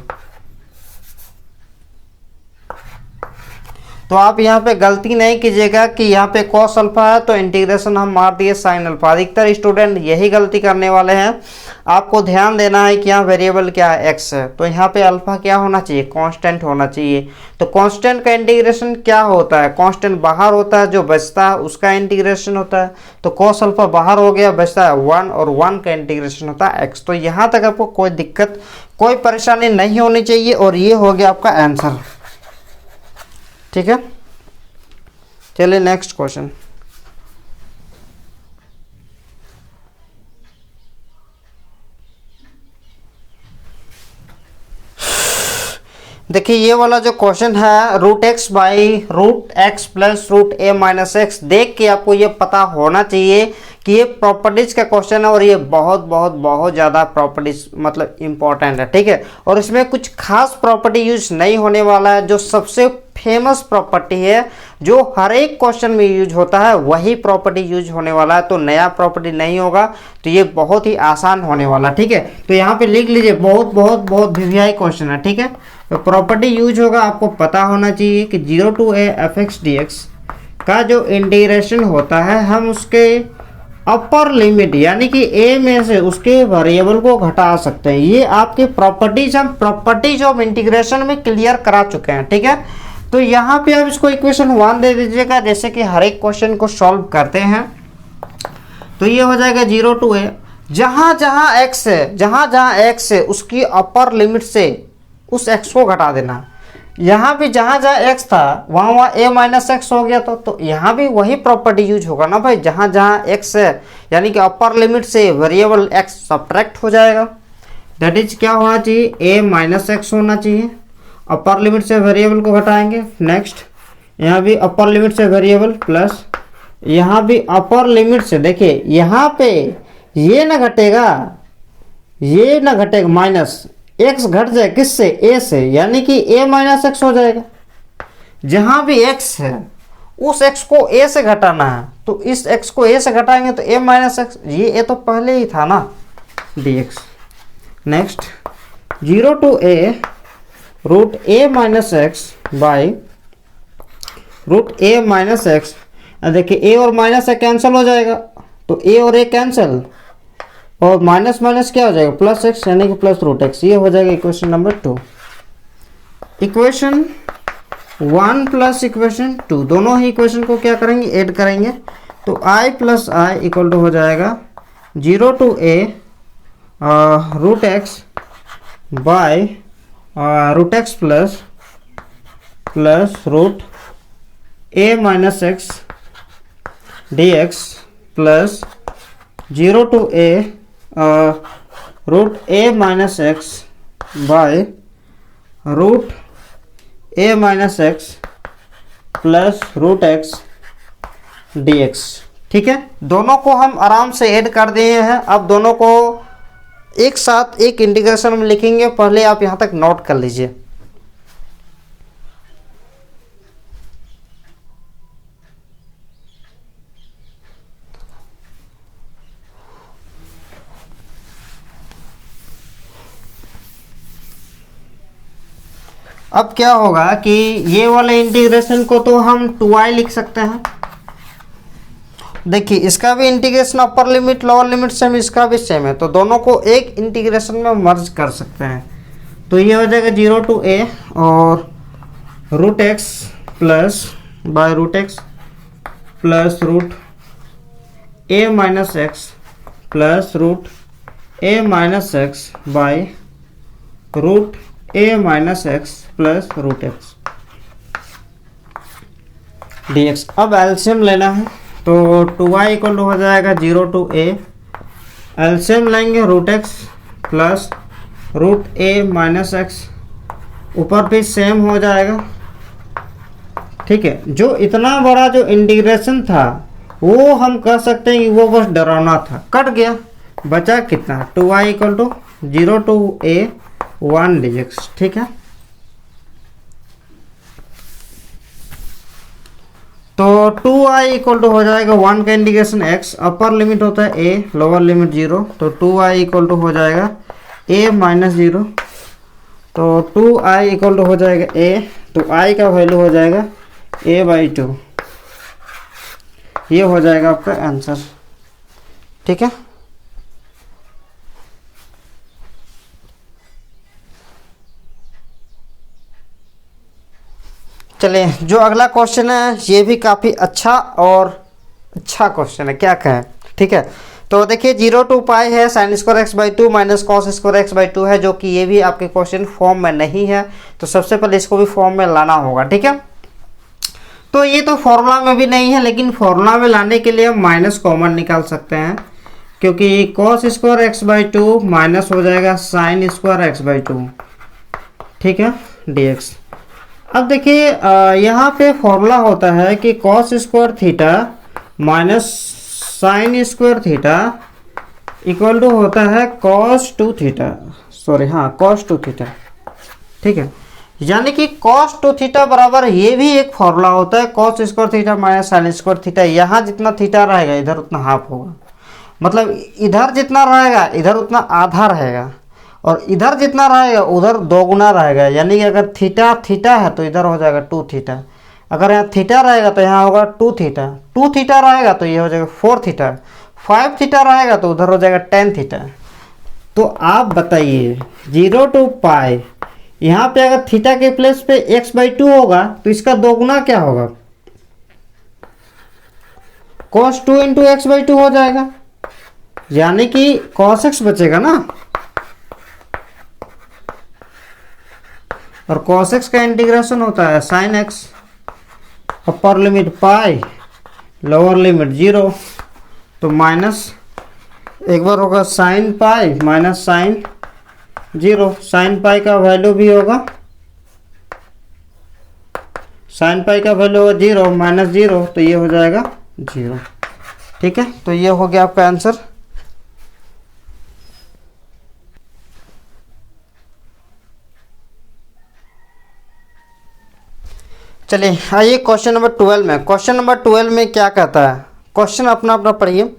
तो आप यहाँ पे गलती नहीं कीजिएगा कि यहाँ पे cos अल्फा है तो इंटीग्रेशन हम मार दिए sin अल्फा। अधिकतर स्टूडेंट यही गलती करने वाले हैं। आपको ध्यान देना है कि यहाँ वेरिएबल क्या है, x है, तो यहाँ पे अल्फा क्या होना चाहिए, कांस्टेंट होना चाहिए। तो कांस्टेंट का इंटीग्रेशन क्या होता है, कांस्टेंट बाहर होता है, जो बचता है उसका इंटीग्रेशन होता है। तो cos अल्फा बाहर हो गया, बचता है 1, और 1 का इंटीग्रेशन होता है x। तो यहाँ तक आपको कोई दिक्कत, कोई परेशानी नहीं होनी चाहिए, और ये हो गया आपका आंसर। ठीक है, चलिए नेक्स्ट क्वेश्चन। देखिए ये वाला जो क्वेश्चन है, root x by root x plus root a minus x, देख के आपको ये पता होना चाहिए कि ये प्रॉपर्टीज का क्वेश्चन है और ये बहुत बहुत बहुत ज़्यादा प्रॉपर्टीज मतलब इम्पोर्टेंट है, ठीक है। और इसमें कुछ खास प्रॉपर्टी यूज नहीं होने वाला है, जो सबसे फेमस प्रॉपर्टी है जो हर एक क्वेश्चन में यूज होता है वही प्रॉपर्टी यूज होने वाला है, तो नया प्रॉपर्टी नहीं होगा, तो ये बहुत ही आसान होने वाला, ठीक है। तो यहाँ पे लिख लीजिए, बहुत बहुत बहुत वीवीआई क्वेश्चन है, ठीक है। तो प्रॉपर्टी यूज होगा, आपको पता होना चाहिए कि 0 to a fx dx का जो इंटीग्रेशन होता है, हम उसके अपर लिमिट यानी कि a में से उसके वेरिएबल को घटा सकते हैं। ये आपके प्रॉपर्टीज, हम प्रॉपर्टीज ऑफ इंटीग्रेशन में क्लियर करा चुके हैं, ठीक है। तो यहाँ पे आप इसको इक्वेशन 1 दे दीजिएगा, जैसे कि हर एक क्वेश्चन को सॉल्व करते हैं। तो ये हो जाएगा 0 to a, जहाँ जहाँ x है, जहाँ जहाँ x है उसकी अपर लिमिट से उस x को घटा देना। यहाँ भी जहाँ जहाँ x था वहाँ वहाँ a माइनस एक्स हो गया, तो यहाँ भी वही प्रॉपर्टी यूज होगा ना भाई, जहाँ जहाँ x है यानी कि अपर लिमिट से वेरिएबल x सब्ट्रैक्ट हो जाएगा। दैट इज क्या होना चाहिए, a माइनस एक्स होना चाहिए, अपर लिमिट से वेरिएबल को घटाएंगे। नेक्स्ट यहाँ भी अपर लिमिट से वेरिएबल प्लस, यहाँ भी अपर लिमिट से, देखिए यहाँ पे ये ना घटेगा, ये ना घटेगा, माइनस x घट जाए किससे, a से, यानी कि a माइनस एक्स हो जाएगा। जहां भी x है उस x को a से घटाना है, तो इस x को a से घटाएंगे तो a माइनस एक्स, ये a तो पहले ही था ना, dx। Next 0 to a root a minus x by root a minus x. देखिए a और माइनस से कैंसिल हो जाएगा, तो a और a कैंसिल, और माइनस माइनस क्या हो जाएगा, प्लस एक्स, यानी कि प्लस रूट एक्स। ये हो जाएगा equation number 2। Equation 1 plus equation 2, दोनों ही इक्वेशन को क्या करेंगे, ऐड करेंगे। तो i plus I equal to हो जाएगा 0 to a root x by root x plus root a minus x d x plus 0 to a root a minus x by root a minus x plus root x d x, ठीक है। दोनों को हम आराम से add कर दिए हैं, अब दोनों को एक साथ एक इंटीग्रेशन में लिखेंगे। पहले आप यहां तक नोट कर लीजिए। अब क्या होगा कि ये वाले इंटीग्रेशन को तो हम 2i लिख सकते हैं। देखिए इसका भी integration upper limit lower limit same, इसका भी सेम है, तो दोनों को एक इंटीग्रेशन में मर्ज कर सकते हैं। तो ये हो जाएगा 0 to a और root x plus by root x plus root a minus x plus root a minus x by root a minus x plus root x d x. अब एलसीएम लेना है, तो 2i इक्वल टू हो जाएगा 0 to a, LCM लेंगे root x plus root a minus x, ऊपर भी same हो जाएगा, ठीक है। जो इतना बड़ा जो इंटीग्रेशन था वो हम कह सकते हैं कि वो बस डरावना था, कट गया, बचा कितना, 2i equal to 0 to a 1 dx, ठीक है। तो 2i इक्वल टू हो जाएगा 1 का इंटीग्रेशन x, अपर लिमिट होता है a, लोअर लिमिट 0, तो 2i इक्वल टू हो जाएगा a माइनस 0, तो 2i इक्वल टू हो जाएगा a, तो i का वैल्यू हो जाएगा a बाई 2। ये हो जाएगा आपका आंसर, ठीक है। चलिए जो अगला क्वेश्चन है ये भी काफ़ी अच्छा क्वेश्चन है, क्या कहें, ठीक है। तो देखिए 0 to पाई है, sine square x by 2 minus cos square x by 2 है, जो कि ये भी आपके क्वेश्चन फॉर्म में नहीं है, तो सबसे पहले इसको भी फॉर्म में लाना होगा, ठीक है। तो ये तो फॉर्मूला में भी नहीं है, लेकिन फॉर्मूला में लाने के लिए हम माइनस कॉमन निकाल सकते हैं, क्योंकि cos square x by two minus हो जाएगा sine square x by two, ठीक है, dx। अब देखिए यहाँ पे फॉर्मूला होता है कि cos square theta minus sine square theta equal to होता है कॉस टू थीटा, सॉरी हाँ कॉस टू थीटा, ठीक है। यानी कि कॉस टू थीटा बराबर ये भी एक फॉर्मूला होता है cos square theta minus sine square theta. यहाँ जितना थीटा रहेगा इधर उतना हाफ होगा, मतलब इधर जितना रहेगा इधर उतना आधा रहेगा, और इधर जितना रहेगा उधर दो गुना रहेगा। यानी कि अगर थीटा थीटा है तो इधर हो जाएगा टू थीटा, अगर यहाँ थीटा रहेगा तो यहाँ होगा टू थीटा, टू थीटा रहेगा तो ये हो जाएगा फोर थीटा, फाइव थीटा रहेगा तो उधर हो जाएगा टेन थीटा। तो आप बताइए 0 to पाई, यहाँ पे अगर थीटा के प्लेस पे x बाई टू होगा तो इसका दो गुना क्या होगा, cos 2 into x by two हो जाएगा, यानी कि cos x बचेगा ना, और cos x का इंटीग्रेशन होता है sin x, upper limit pi lower limit 0, तो माइनस एक बार होगा sine pi minus sine 0, sine pi का वैल्यू भी होगा, साइन पाई का वैल्यू होगा 0 माइनस 0, तो ये हो जाएगा 0, ठीक है। तो ये हो गया आपका आंसर। चलिए आइए क्वेश्चन नंबर 12 में। क्वेश्चन नंबर 12 में क्या कहता है, क्वेश्चन अपना अपना पढ़िए।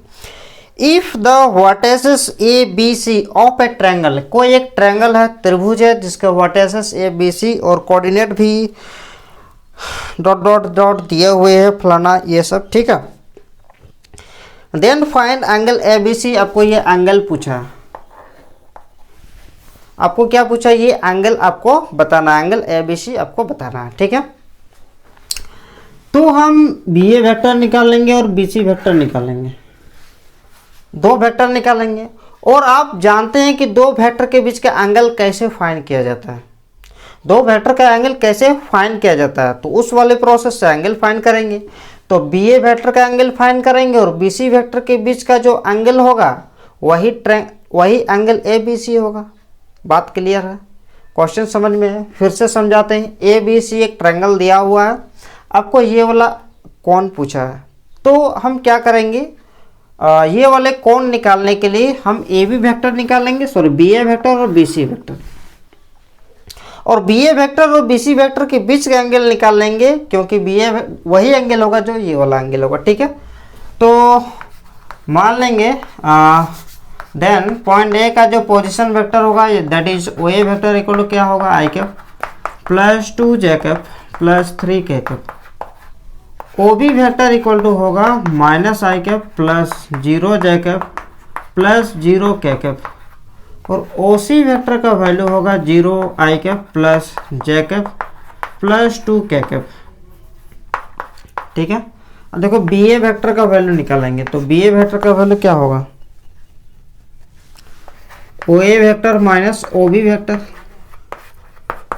If the vertices A B C of a triangle, कोई एक ट्रायंगल है, त्रिभुज है जिसका वर्टेसेस ए बी सी और कोऑर्डिनेट भी डॉट डॉट डॉट दिए हुए हैं फलाना ये सब, ठीक है। Then find angle A B C, आपको ये एंगल पूछा, आपको क्या पूछा, ये एंगल आपको बताना, एंगल ए बी सी आपको बताना है, ठीक है। तो हम बी ए वेक्टर निकाल लेंगे और बी सी वेक्टर निकालेंगे, दो वेक्टर निकालेंगे, और आप जानते हैं कि दो वेक्टर के बीच का एंगल कैसे फाइंड किया जाता है, दो वेक्टर का एंगल कैसे फाइंड किया जाता है, तो उस वाले प्रोसेस से एंगल फाइंड करेंगे। तो बी ए वेक्टर का एंगल फाइंड करेंगे और बी सी वेक्टर के बीच का जो एंगल होगा वही एंगल ए बी सी होगा। बात क्लियर है, क्वेश्चन समझ में है, फिर से समझाते हैं। ए बी सी एक ट्रायंगल दिया हुआ है, आपको ये वाला कौन पूछा है, तो हम क्या करेंगे, ये वाले कोण निकालने के लिए हम ए बी वेक्टर निकालेंगे, सॉरी बी ए वेक्टर और बी सी वेक्टर, और बी ए वेक्टर और बी सी वेक्टर के बीच का एंगल निकाल लेंगे, क्योंकि बी ए वही एंगल होगा जो ये वाला एंगल होगा, ठीक है। तो मान लेंगे देन पॉइंट ए का जो पोजीशन वेक्टर होगा that is O A vector equal to क्या होगा, i cap plus 2 j cap plus 3 k cap. O B vector equal to होगा minus i cap plus 0 j cap plus 0 k cap, और O C vector का value होगा 0 i cap plus j cap plus 2 k cap, ठीक है। अब देखो B A vector का value निकालेंगे, तो बी ए वेक्टर का वैल्यू क्या होगा, O A vector minus O B vector,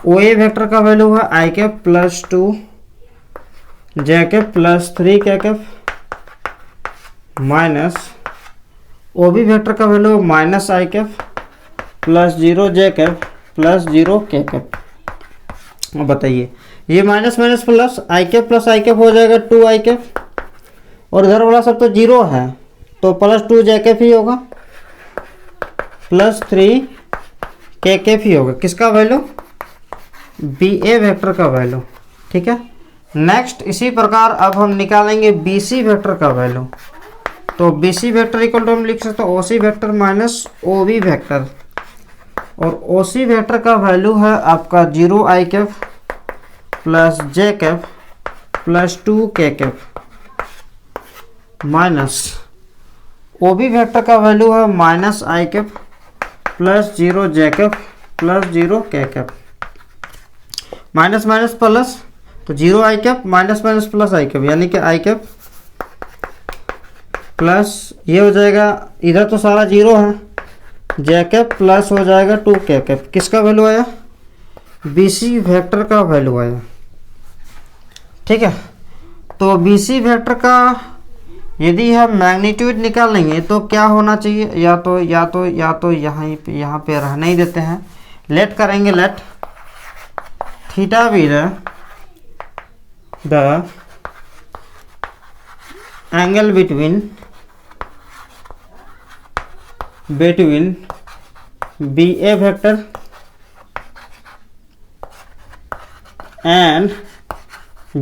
O A vector का वैल्यू है i cap plus 2 j cap plus 3 k cap minus O B vector का value minus i cap plus 0 j cap plus 0 k cap. अब बताइए ये minus minus plus आई cap हो जाएगा 2 आई cap, और इधर वाला सब तो 0 है तो प्लस 2 जे कैप ही होगा प्लस 3 के कैप ही होगा, किसका वैल्यू, बी ए वेक्टर का वैल्यू, ठीक है। नेक्स्ट इसी प्रकार अब हम निकालेंगे बी सी वेक्टर का वैल्यू, तो B C vector equal to हम लिख सकते हैं O C vector minus O B vector, और ओ सी वेक्टर का वैल्यू है आपका 0 i cap plus j cap plus 2 k cap minus O B vector का वैल्यू है minus i cap plus 0 j cap plus 0 k cap, minus minus plus, तो 0 i cap minus minus plus I cap, यानी कि आई cap plus ये हो जाएगा, इधर तो सारा 0 है, जे कैप प्लस हो जाएगा 2 के कैप, किसका वैल्यू आया, बी सी वेक्टर का वैल्यू आया, ठीक है। तो BC वेक्टर का यदि हम मैग्नीट्यूड निकालेंगे तो क्या होना चाहिए, या तो यहाँ पे रहने ही देते हैं, लेट करेंगे, let theta be the angle between BA vector and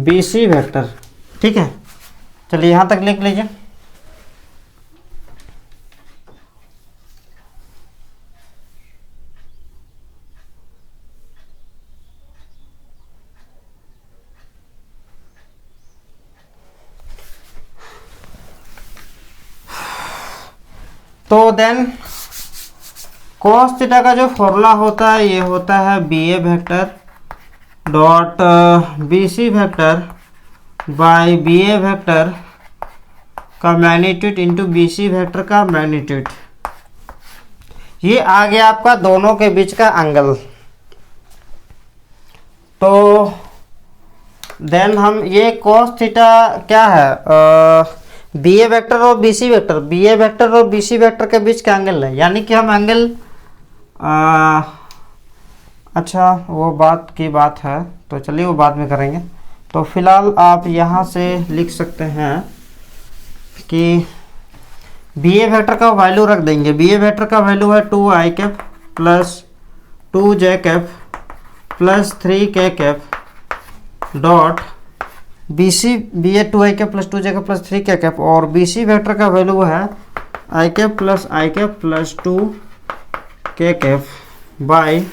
BC vector. ठीक है, चलिए यहाँ तक लिख लीजिए। तो देन cos थीटा का जो फॉर्मूला होता है ये होता है BA vector dot BC vector by BA vector का मैग्नीट्यूड इंटू BC वेक्टर का मैग्नीट्यूड। ये आ गया आपका दोनों के बीच का एंगल। तो देन हम ये cos थीटा क्या है, BA वेक्टर और BC वेक्टर, BA वेक्टर और BC वेक्टर के बीच का एंगल है, यानी कि हम एंगल अच्छा वो बात की बात है, तो चलिए वो बाद में करेंगे। तो फिलहाल आप यहाँ से लिख सकते हैं कि BA वेक्टर का वैल्यू रख देंगे। BA वेक्टर का वैल्यू है 2i cap plus 2j cap plus 3k cap dot BA 2i cap plus 2j cap plus 3k cap, और BC वेक्टर का वैल्यू है i cap plus 2k cap by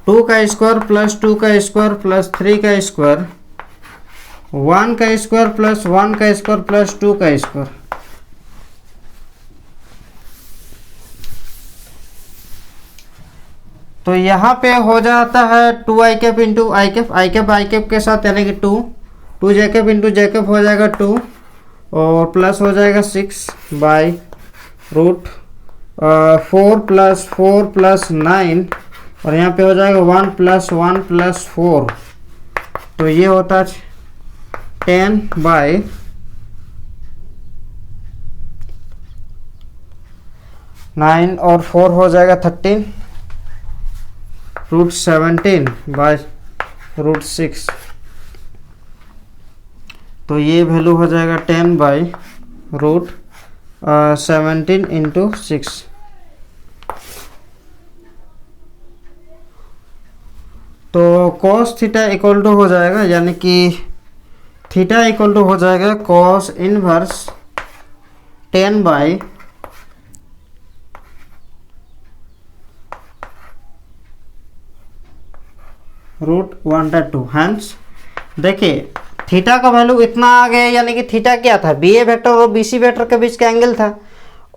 2 का square plus 2 का square plus 3 का square 1 का square plus 1 का square plus 2 का square. तो यहाँ पे हो जाता है 2i कैप इंटू आई कैप के साथ, यानी कि 2j cap into j cap हो जाएगा 2 और प्लस हो जाएगा 6 बाय रूट 4 प्लस 9 और यहाँ पे हो जाएगा 1 प्लस 4। तो ये होता है 10 बाय 9 और 4 हो जाएगा 13 रूट 17 बाय रूट 6। तो ये वैल्यू हो जाएगा 10 बाय रूट 17 इंटू 6। तो cos थीटा इक्वल टू हो जाएगा, यानी कि थीटा इक्वल टू हो जाएगा cos inverse 10 by root 1/2। Hence देखिए थीटा का वैल्यू इतना आ गया, यानी कि थीटा क्या था, BA वेक्टर और BC वेक्टर के बीच का एंगल था,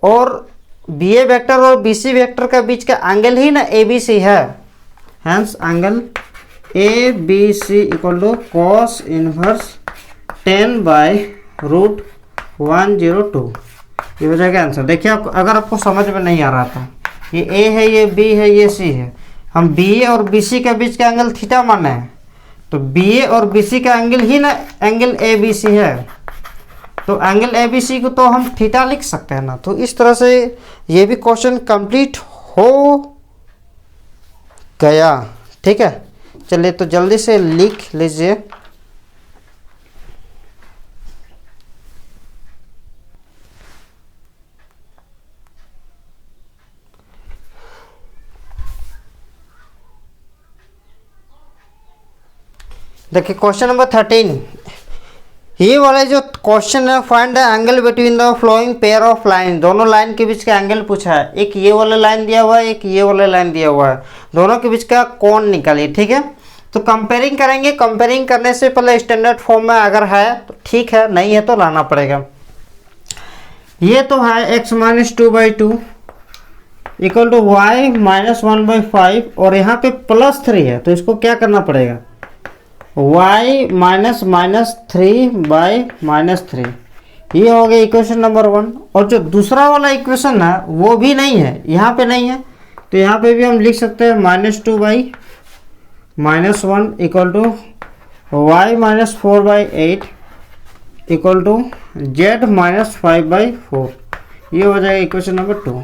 और BA वेक्टर और BC वेक्टर के बीच का एंगल ही ना ABC है। Hence angle ABC equal to cos inverse 10 by root 102। ये हो जाएगा आंसर। देखिए आप, अगर आपको समझ में नहीं आ रहा था, ये A है, ये B है, ये C है, हम BA और BC के बीच का एंगल थीटा माने हैं, तो BA और BC का एंगल ही ना एंगल ABC है, तो एंगल ABC को तो हम थीटा लिख सकते हैं ना। तो इस तरह से ये भी क्वेश्चन कंप्लीट हो गया। ठीक है, चलिए तो जल्दी से लिख लीजिए। देखिए क्वेश्चन नंबर 13, ये वाले जो क्वेश्चन है, find the angle between the flowing pair of line. दोनों लाइन के बीच का एंगल पूछा है, एक ये वाला लाइन दिया हुआ है, एक ये वाला लाइन दिया हुआ है, दोनों के बीच का कोण निकालिए। ठीक है, तो कंपेयरिंग करेंगे। कंपेयरिंग करने से पहले स्टैंडर्ड फॉर्म में अगर है तो ठीक है, नहीं है तो लाना पड़ेगा। ये तो है x minus 2/2 equal to y minus 1/5, और यहाँ पे +3 है, तो इसको क्या करना पड़ेगा, y माइनस 3/-3। ये हो गया इक्वेशन नंबर 1। और जो दूसरा वाला इक्वेशन है वो भी नहीं है, यहाँ पे नहीं है, तो यहाँ पे भी हम लिख सकते हैं -2/-1 equal to y minus 4/8 equal to z minus 5/4। ये हो जाएगा equation number 2।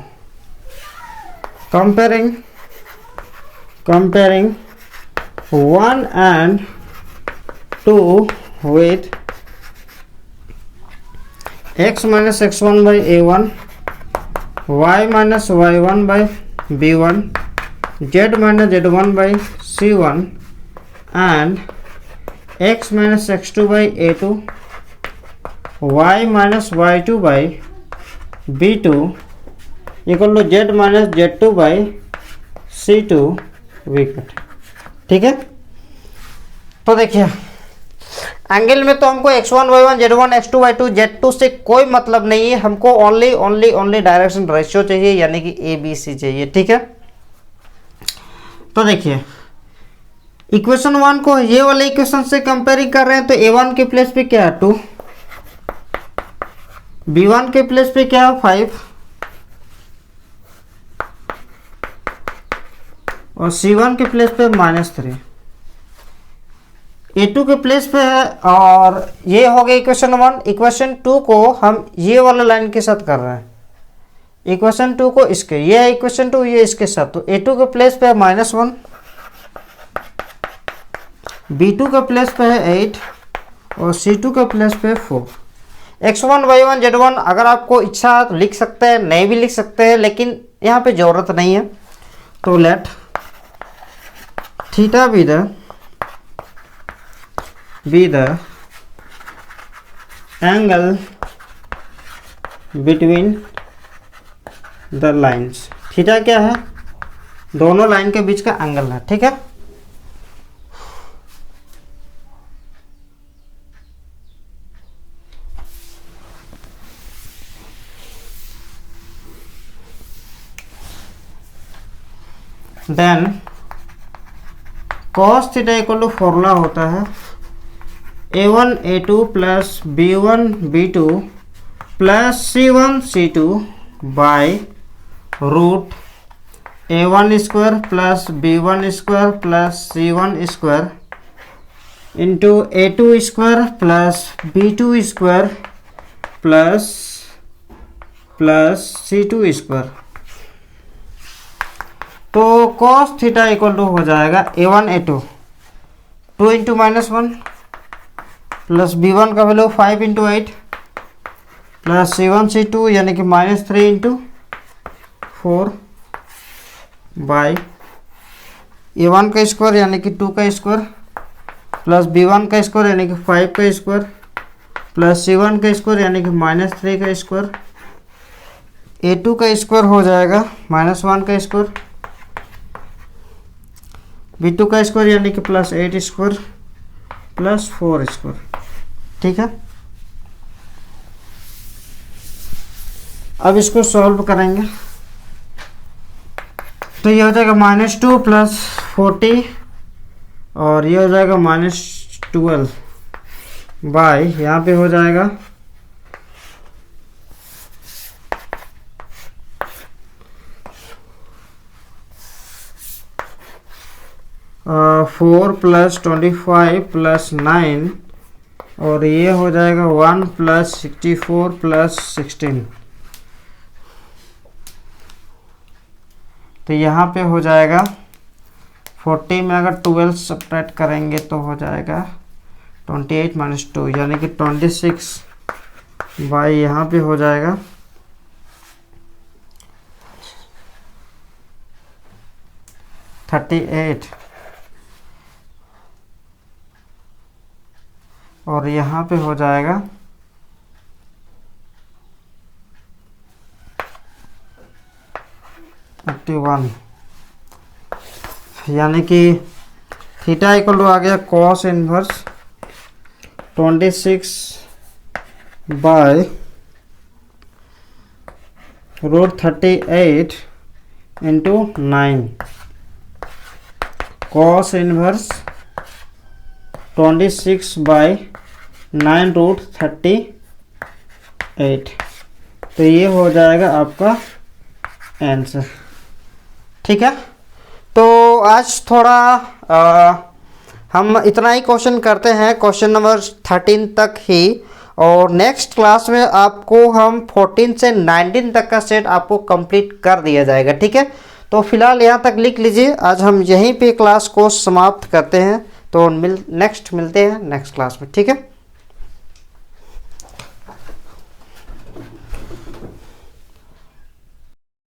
Comparing 1 and 2 with x minus x1 by a1, y minus y1 by b1, z minus z1 by c1 and x minus x2 by a2, y minus y2 by b2 equal to z minus z2 by c2 विकेट। ठीक है, तो देखिए angle में तो हमको x1 y1 z1 x2 y2 z2 से कोई मतलब नहीं है, हमको ओनली डायरेक्शन रेशियो चाहिए, यानी कि ए बी सी चाहिए। ठीक है, तो देखिए इक्वेशन 1 को ये वाले इक्वेशन से कंपेयरिंग कर रहे हैं, तो a1 के प्लेस पे क्या है 2, b1 के प्लेस पे क्या है 5 और c1 के प्लेस पे -3, a2 के प्लेस पे है। और ये हो गया इक्वेशन 1। इक्वेशन 2 को हम ये वाला लाइन के साथ कर रहे हैं, इक्वेशन 2 को इसके, ये है इक्वेशन 2, ये इसके साथ। तो a2 के प्लेस पे है -1, b2 के प्लेस पे है 8 और c2 के प्लेस पे 4। x1 y1 z1 अगर आपको इच्छा तो लिख सकते हैं, नहीं भी लिख सकते हैं, लेकिन यहाँ पे ज़रूरत नहीं है। तो let theta be the angle between the lines. Theta क्या है, दोनों लाइन के बीच का एंगल है। ठीक है, then cos theta equal to formula होता है a1 a2 plus b1 b2 plus c1 c2 by root a1 square plus b1 square plus c1 square into a2 square plus b2 square plus c2 square. तो cos theta equal to हो जाएगा a1 a2 2 into -1 plus b1 का value 5 into 8 plus c1 c2 यानी कि -3 into 4 by a1 का square यानी कि 2 का स्क्वायर प्लस b1 का स्क्वायर यानी कि 5 का स्क्वायर प्लस c1 का स्क्वायर यानी कि -3 का स्क्वायर। a2 का स्क्वायर हो जाएगा -1 का स्क्वायर, b2 का स्क्वायर यानी कि +8 स्क्वायर प्लस 4 स्क्वायर। ठीक है, अब इसको सॉल्व करेंगे तो ये हो जाएगा -2 प्लस 40 और ये हो जाएगा -12 बाय, यहाँ पे हो जाएगा 4 प्लस 25 प्लस 9 और ये हो जाएगा 1 प्लस 64 प्लस 16। तो यहाँ पे हो जाएगा 40 में अगर 12 सब्ट्रैक्ट करेंगे तो हो जाएगा 28 माइनस 2 यानी कि 26 बाई यहाँ पे हो जाएगा 38 और यहाँ पे हो जाएगा 31 यानी कि थीटा इक्वल टू आ गया cos inverse 26 by √38 into 9 cos inverse 26 by 9√38। तो ये हो जाएगा आपका आंसर। ठीक है, तो आज थोड़ा हम इतना ही क्वेश्चन करते हैं, क्वेश्चन नंबर 13 तक ही, और नेक्स्ट क्लास में आपको हम 14 से 19 तक का सेट आपको कंप्लीट कर दिया जाएगा। ठीक है, तो फिलहाल यहाँ तक लिख लीजिए। आज हम यहीं पे क्लास को समाप्त करते हैं, तो मिलते हैं नेक्स्ट क्लास में। ठीक है।